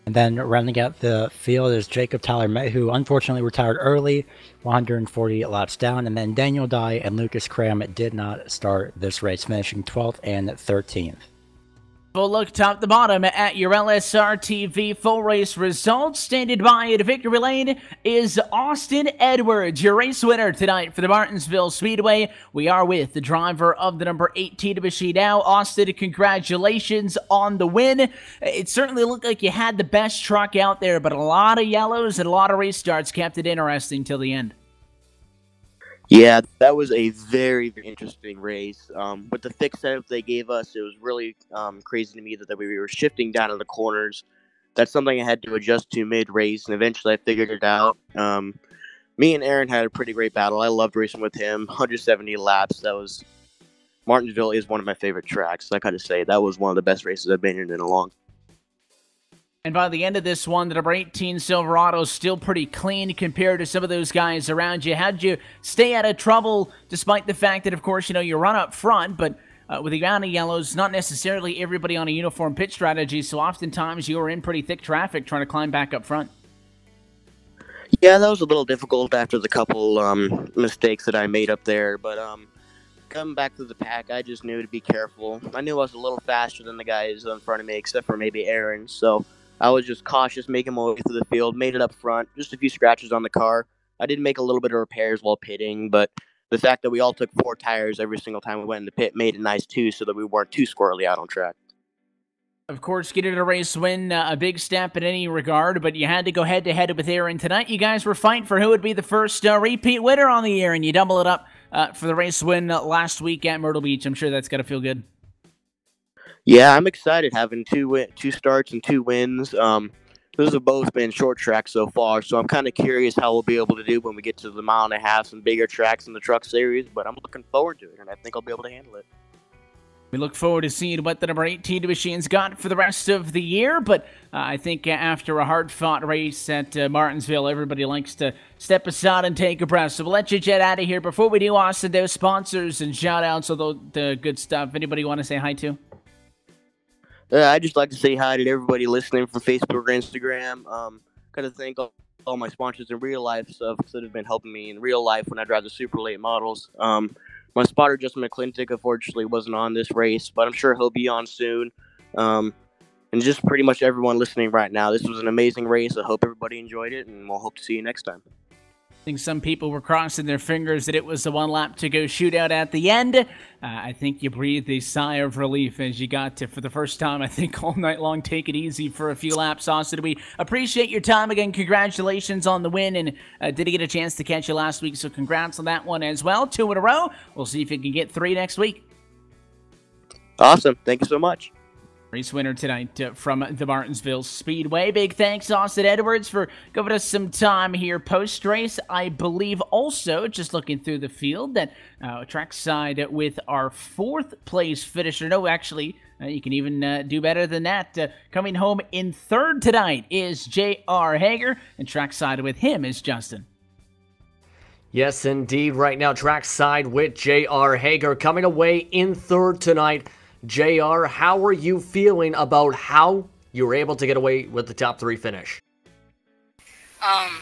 And then rounding out the field is Jacob Tyler May, who unfortunately retired early, 140 laps down. And then Daniel Dye and Lucas Cram did not start this race, finishing 12th and 13th. We'll look top to bottom at your LSRTV full race results. Standing by at victory lane is Austin Edwards, your race winner tonight for the Martinsville Speedway. We are with the driver of the number 18 machine now. Austin, congratulations on the win. It certainly looked like you had the best truck out there, but a lot of yellows and a lot of restarts kept it interesting till the end. Yeah, that was a very, very interesting race. With the thick setup they gave us, it was really crazy to me that we were shifting down in the corners. That's something I had to adjust to mid-race, and eventually I figured it out. Me and Aaron had a pretty great battle. I loved racing with him. 170 laps. Martinsville is one of my favorite tracks. I gotta say, that was one of the best races I've been in a long time. And by the end of this one, the number 18 Silverado is still pretty clean compared to some of those guys around you. How'd you stay out of trouble, despite the fact that, of course, you run up front, but with the amount of yellows, not necessarily everybody on a uniform pit strategy, so oftentimes you were in pretty thick traffic trying to climb back up front. Yeah, that was a little difficult after the couple mistakes that I made up there, but coming back to the pack, I just knew to be careful. I knew I was a little faster than the guys in front of me, except for maybe Aaron, so I was just cautious, making my way through the field, made it up front, just a few scratches on the car. I did make a little bit of repairs while pitting, but the fact that we all took 4 tires every single time we went in the pit made it nice too, so that we weren't too squirrely out on track. Of course, getting a race win, a big step in any regard, but you had to go head-to-head with Aaron tonight. You guys were fighting for who would be the first repeat winner on the year, and you double it up for the race win last week at Myrtle Beach. I'm sure that's got to feel good. Yeah, I'm excited having two starts and 2 wins. Those have both been short tracks so far, so I'm kind of curious how we'll be able to do when we get to the 1.5 miles and bigger tracks in the truck series, but I'm looking forward to it, and I think I'll be able to handle it. We look forward to seeing what the number 18 machine's got for the rest of the year, but I think after a hard-fought race at Martinsville, everybody likes to step aside and take a breath. So we'll let you jet out of here. Before we do, Austin, those sponsors and shout-outs, all the good stuff. Anybody want to say hi to? I'd just like to say hi to everybody listening from Facebook or Instagram. Gotta thank all my sponsors in real life that have been helping me in real life when I drive the super late models. My spotter, Justin McClintock, unfortunately wasn't on this race, but I'm sure he'll be on soon. And just pretty much everyone listening right now. This was an amazing race. I hope everybody enjoyed it, and we'll hope to see you next time. I think some people were crossing their fingers that it was a 1 lap to go shootout at the end. I think you breathed a sigh of relief as you got to, for the first time, I think, all night long, take it easy for a few laps. Austin, we appreciate your time again. Congratulations on the win, and did get a chance to catch you last week, so congrats on that one as well. 2 in a row. We'll see if you can get 3 next week. Awesome. Thank you so much. Race winner tonight from the Martinsville Speedway. Big thanks, Austin Edwards, for giving us some time here post-race. I believe also, just looking through the field, that trackside with our 4th place finisher. No, actually, you can even do better than that. Coming home in 3rd tonight is J.R. Hager, and trackside with him is Justin. Yes, indeed. Right now, trackside with J.R. Hager coming away in 3rd tonight. JR, how are you feeling about how you were able to get away with the top 3 finish? I'm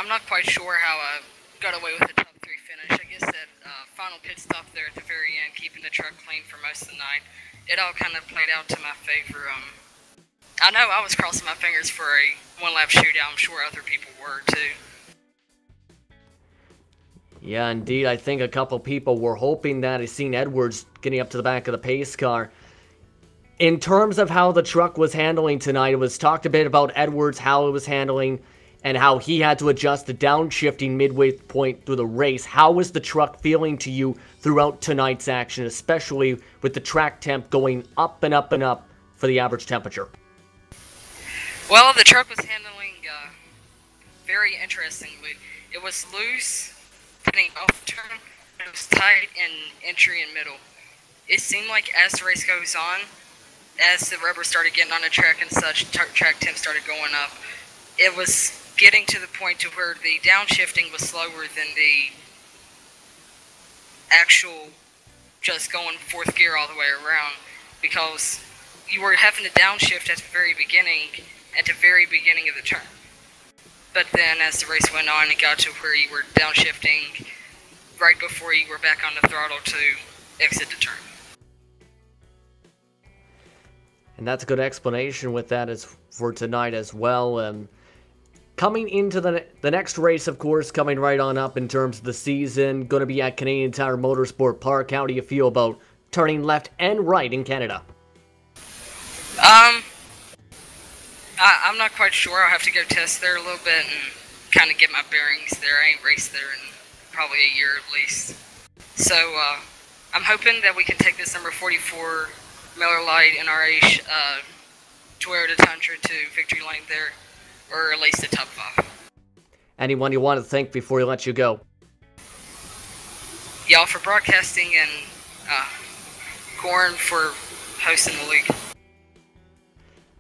not quite sure how I got away with the top 3 finish. I guess that final pit stop there at the very end, keeping the truck clean for most of the night, it all kind of played out to my favor. I know I was crossing my fingers for a 1-lap shootout. I'm sure other people were too. Yeah, indeed. I think a couple people were hoping that. I seen Edwards getting up to the back of the pace car. In terms of how the truck was handling tonight, it was talked a bit about Edwards, how it was handling, and how he had to adjust the downshifting midway point through the race. How was the truck feeling to you throughout tonight's action, especially with the track temp going up and up and up for the average temperature? Well, the truck was handling very interestingly. It was loose, getting off turn, but it was tight in entry and middle. It seemed like as the race goes on, as the rubber started getting on the track and such, track temp started going up, it was getting to the point to where the downshifting was slower than the actual just going 4th gear all the way around, because you were having to downshift at the very beginning of the turn. But then as the race went on, it got to where you were downshifting right before you were back on the throttle to exit the turn. And that's a good explanation with that as for tonight as well. Coming into the next race, of course, coming right on up in terms of the season, going to be at Canadian Tire Motorsport Park. How do you feel about turning left and right in Canada? I'm not quite sure. I'll have to go test there a little bit and kind of get my bearings there. I ain't raced there in probably a year at least. So I'm hoping that we can take this number 44 Miller Lite NRH Toyota Tundra to victory lane there, or at least the top 5. Anyone you want to thank before we let you go? Y'all for broadcasting, and Goran for hosting the league.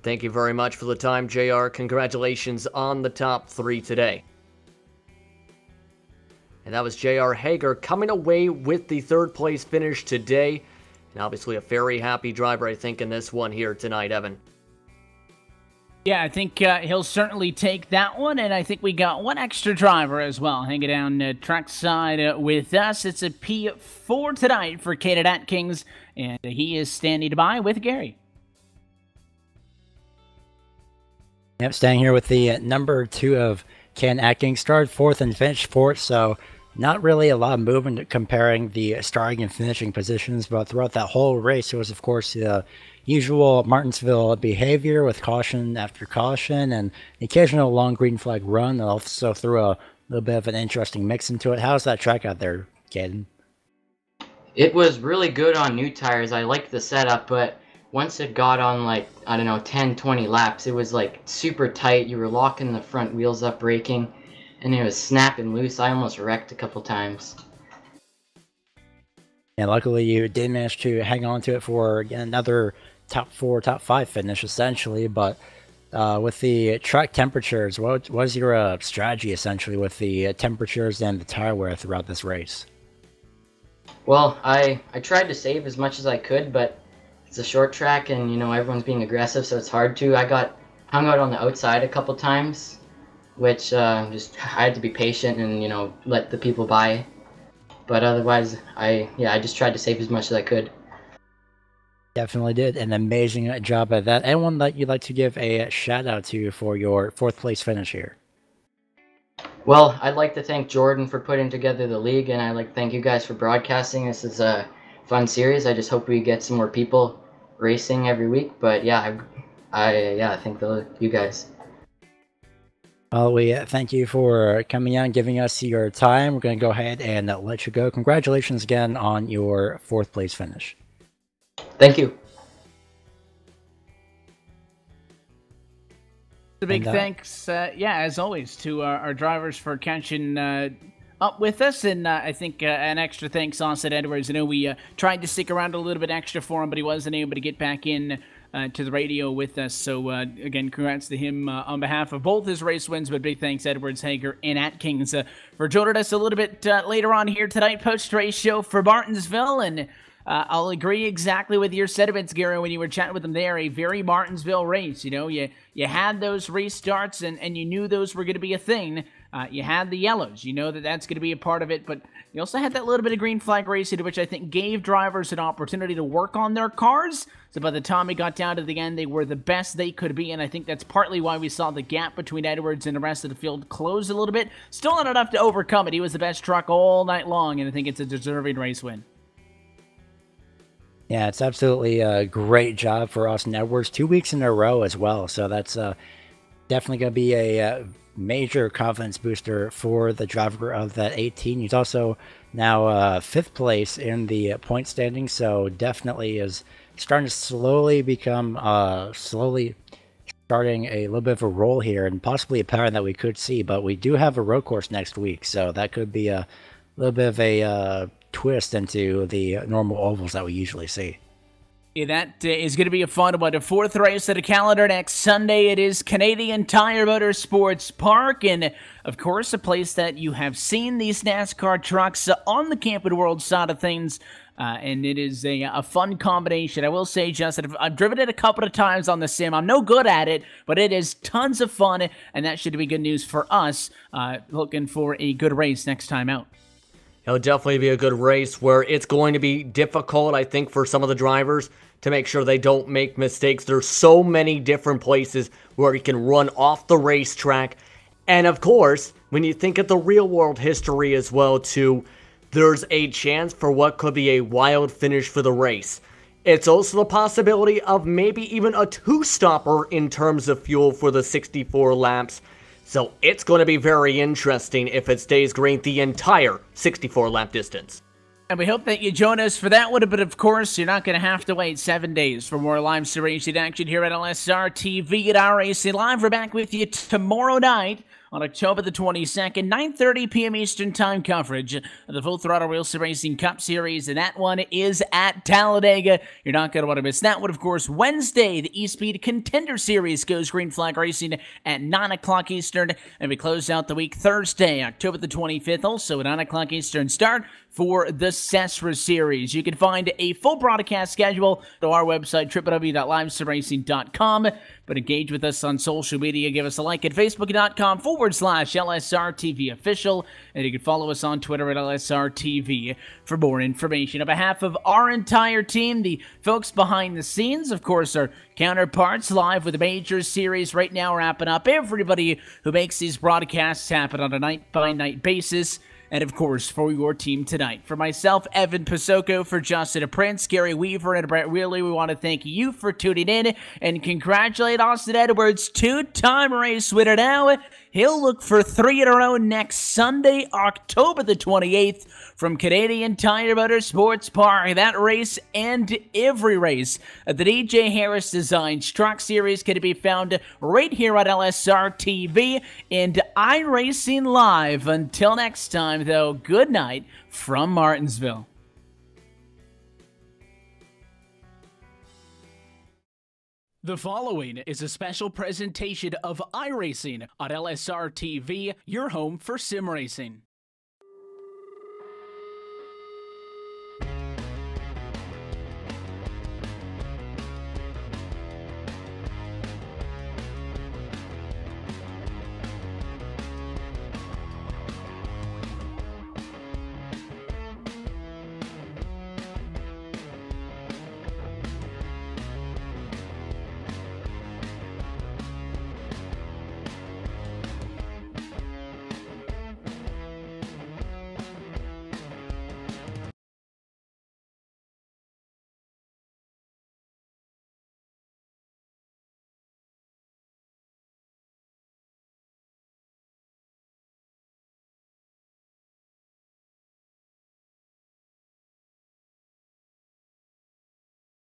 Thank you very much for the time, JR. Congratulations on the top 3 today. And that was JR Hager coming away with the 3rd place finish today. And obviously a very happy driver, I think, in this one here tonight, Evan. Yeah, I think he'll certainly take that one, and I think we got one extra driver as well hanging down trackside with us. It's a P4 tonight for Caden Atkins, and he is standing by with Gary. Yep, staying here with the number 2 of Ken Atkins. Started 4th and finished 4th, so not really a lot of movement comparing the starting and finishing positions, but throughout that whole race, it was, of course, the usual Martinsville behavior with caution after caution and the occasional long green flag run. Also threw a little bit of an interesting mix into it. How's that track out there, Caden? It was really good on new tires. I liked the setup, but once it got on, like, I don't know, 10, 20 laps, it was, like, super tight. You were locking the front wheels up, braking, and it was snapping loose. I almost wrecked a couple times. And luckily you did manage to hang on to it for another top 4, top 5 finish, essentially. But with the track temperatures, what was your strategy, essentially, with the temperatures and the tire wear throughout this race? Well, I tried to save as much as I could, but it's a short track, and, you know, everyone's being aggressive, so it's hard to. I got hung out on the outside a couple times, which I had to be patient and, you know, let the people by. But otherwise, I just tried to save as much as I could. Definitely did an amazing job at that. Anyone that you'd like to give a shout out to for your 4th place finish here? Well, I'd like to thank Jordan for putting together the league, and I'd like to thank you guys for broadcasting. This is a fun series. I just hope we get some more people racing every week. But yeah, I thank you guys. Well, we thank you for coming on, giving us your time. We're going to go ahead and let you go. Congratulations again on your 4th place finish. Thank you. A big thanks, as always, to our drivers for catching up with us, and I think an extra thanks also to Edwards. I know we tried to stick around a little bit extra for him, but he wasn't able to get back in to the radio with us. So again, congrats to him on behalf of both his race wins, but big thanks Edwards, Hager, and Atkins for joining us a little bit later on here tonight, post-race show for Martinsville. And I'll agree exactly with your sentiments, Gary, when you were chatting with them there. A very Martinsville race. You know, you had those restarts, and you knew those were going to be a thing. You had the yellows. You know that's going to be a part of it, but you also had that little bit of green flag racing, which I think gave drivers an opportunity to work on their cars. So by the time we got down to the end, they were the best they could be, and I think that's partly why we saw the gap between Edwards and the rest of the field close a little bit. Still not enough to overcome it. He was the best truck all night long, and I think it's a deserving race win. Yeah, it's absolutely a great job for Austin Edwards. 2 weeks in a row as well, so that's definitely going to be a major confidence booster for the driver of that 18. He's also now 5th place in the point standing, so definitely is starting to slowly become starting a little bit of a roll here, and possibly a pattern that we could see. But we do have a road course next week, so that could be a little bit of a twist into the normal ovals that we usually see. Yeah, that is going to be a fun one. The 4th race of the calendar next Sunday. It is Canadian Tire Motorsports Park, and of course, a place that you have seen these NASCAR trucks on the Camping World side of things. And it is a fun combination. I will say, Justin, I've driven it a couple of times on the sim. I'm no good at it, but it is tons of fun, and that should be good news for us looking for a good race next time out. It'll definitely be a good race where it's going to be difficult, I think, for some of the drivers to make sure they don't make mistakes. There's so many different places where you can run off the racetrack. And of course, when you think of the real world history as well too, there's a chance for what could be a wild finish for the race. It's also the possibility of maybe even a two-stopper in terms of fuel for the 64 laps. So it's going to be very interesting if it stays green the entire 64 lap distance. And we hope that you join us for that one, but of course, you're not going to have to wait 7 days for more live racing action here at LSRTV at iRacing Live. We're back with you tomorrow night on October the 22nd, 9:30 p.m. Eastern Time coverage of the Full Throttle Real Racing Cup Series, and that one is at Talladega. You're not going to want to miss that one. Of course, Wednesday, the eSpeed Contender Series goes green flag racing at 9 o'clock Eastern, and we close out the week Thursday, October the 25th, also at 9 o'clock Eastern start for the Sesra Series. You can find a full broadcast schedule to our website, www.livesimracing.com. But engage with us on social media. Give us a like at facebook.com/LSRTV official. And you can follow us on Twitter at LSRTV for more information. On behalf of our entire team, the folks behind the scenes, of course, our counterparts live with the Majors Series right now wrapping up. Everybody who makes these broadcasts happen on a night-by-night basis. And, of course, for your team tonight. For myself, Evan Pasoko, for Justin Prince, Gary Weaver, and Brett Wheeler, we want to thank you for tuning in and congratulate Austin Edwards, two-time race winner now. He'll look for 3 in a row next Sunday, October the 28th, from Canadian Tire Motorsports Park. That race and every race of the DJ Harris Design Truck Series can be found right here on LSRTV and iRacing Live. Until next time, though, good night from Martinsville. The following is a special presentation of iRacing on LSRTV, your home for sim racing.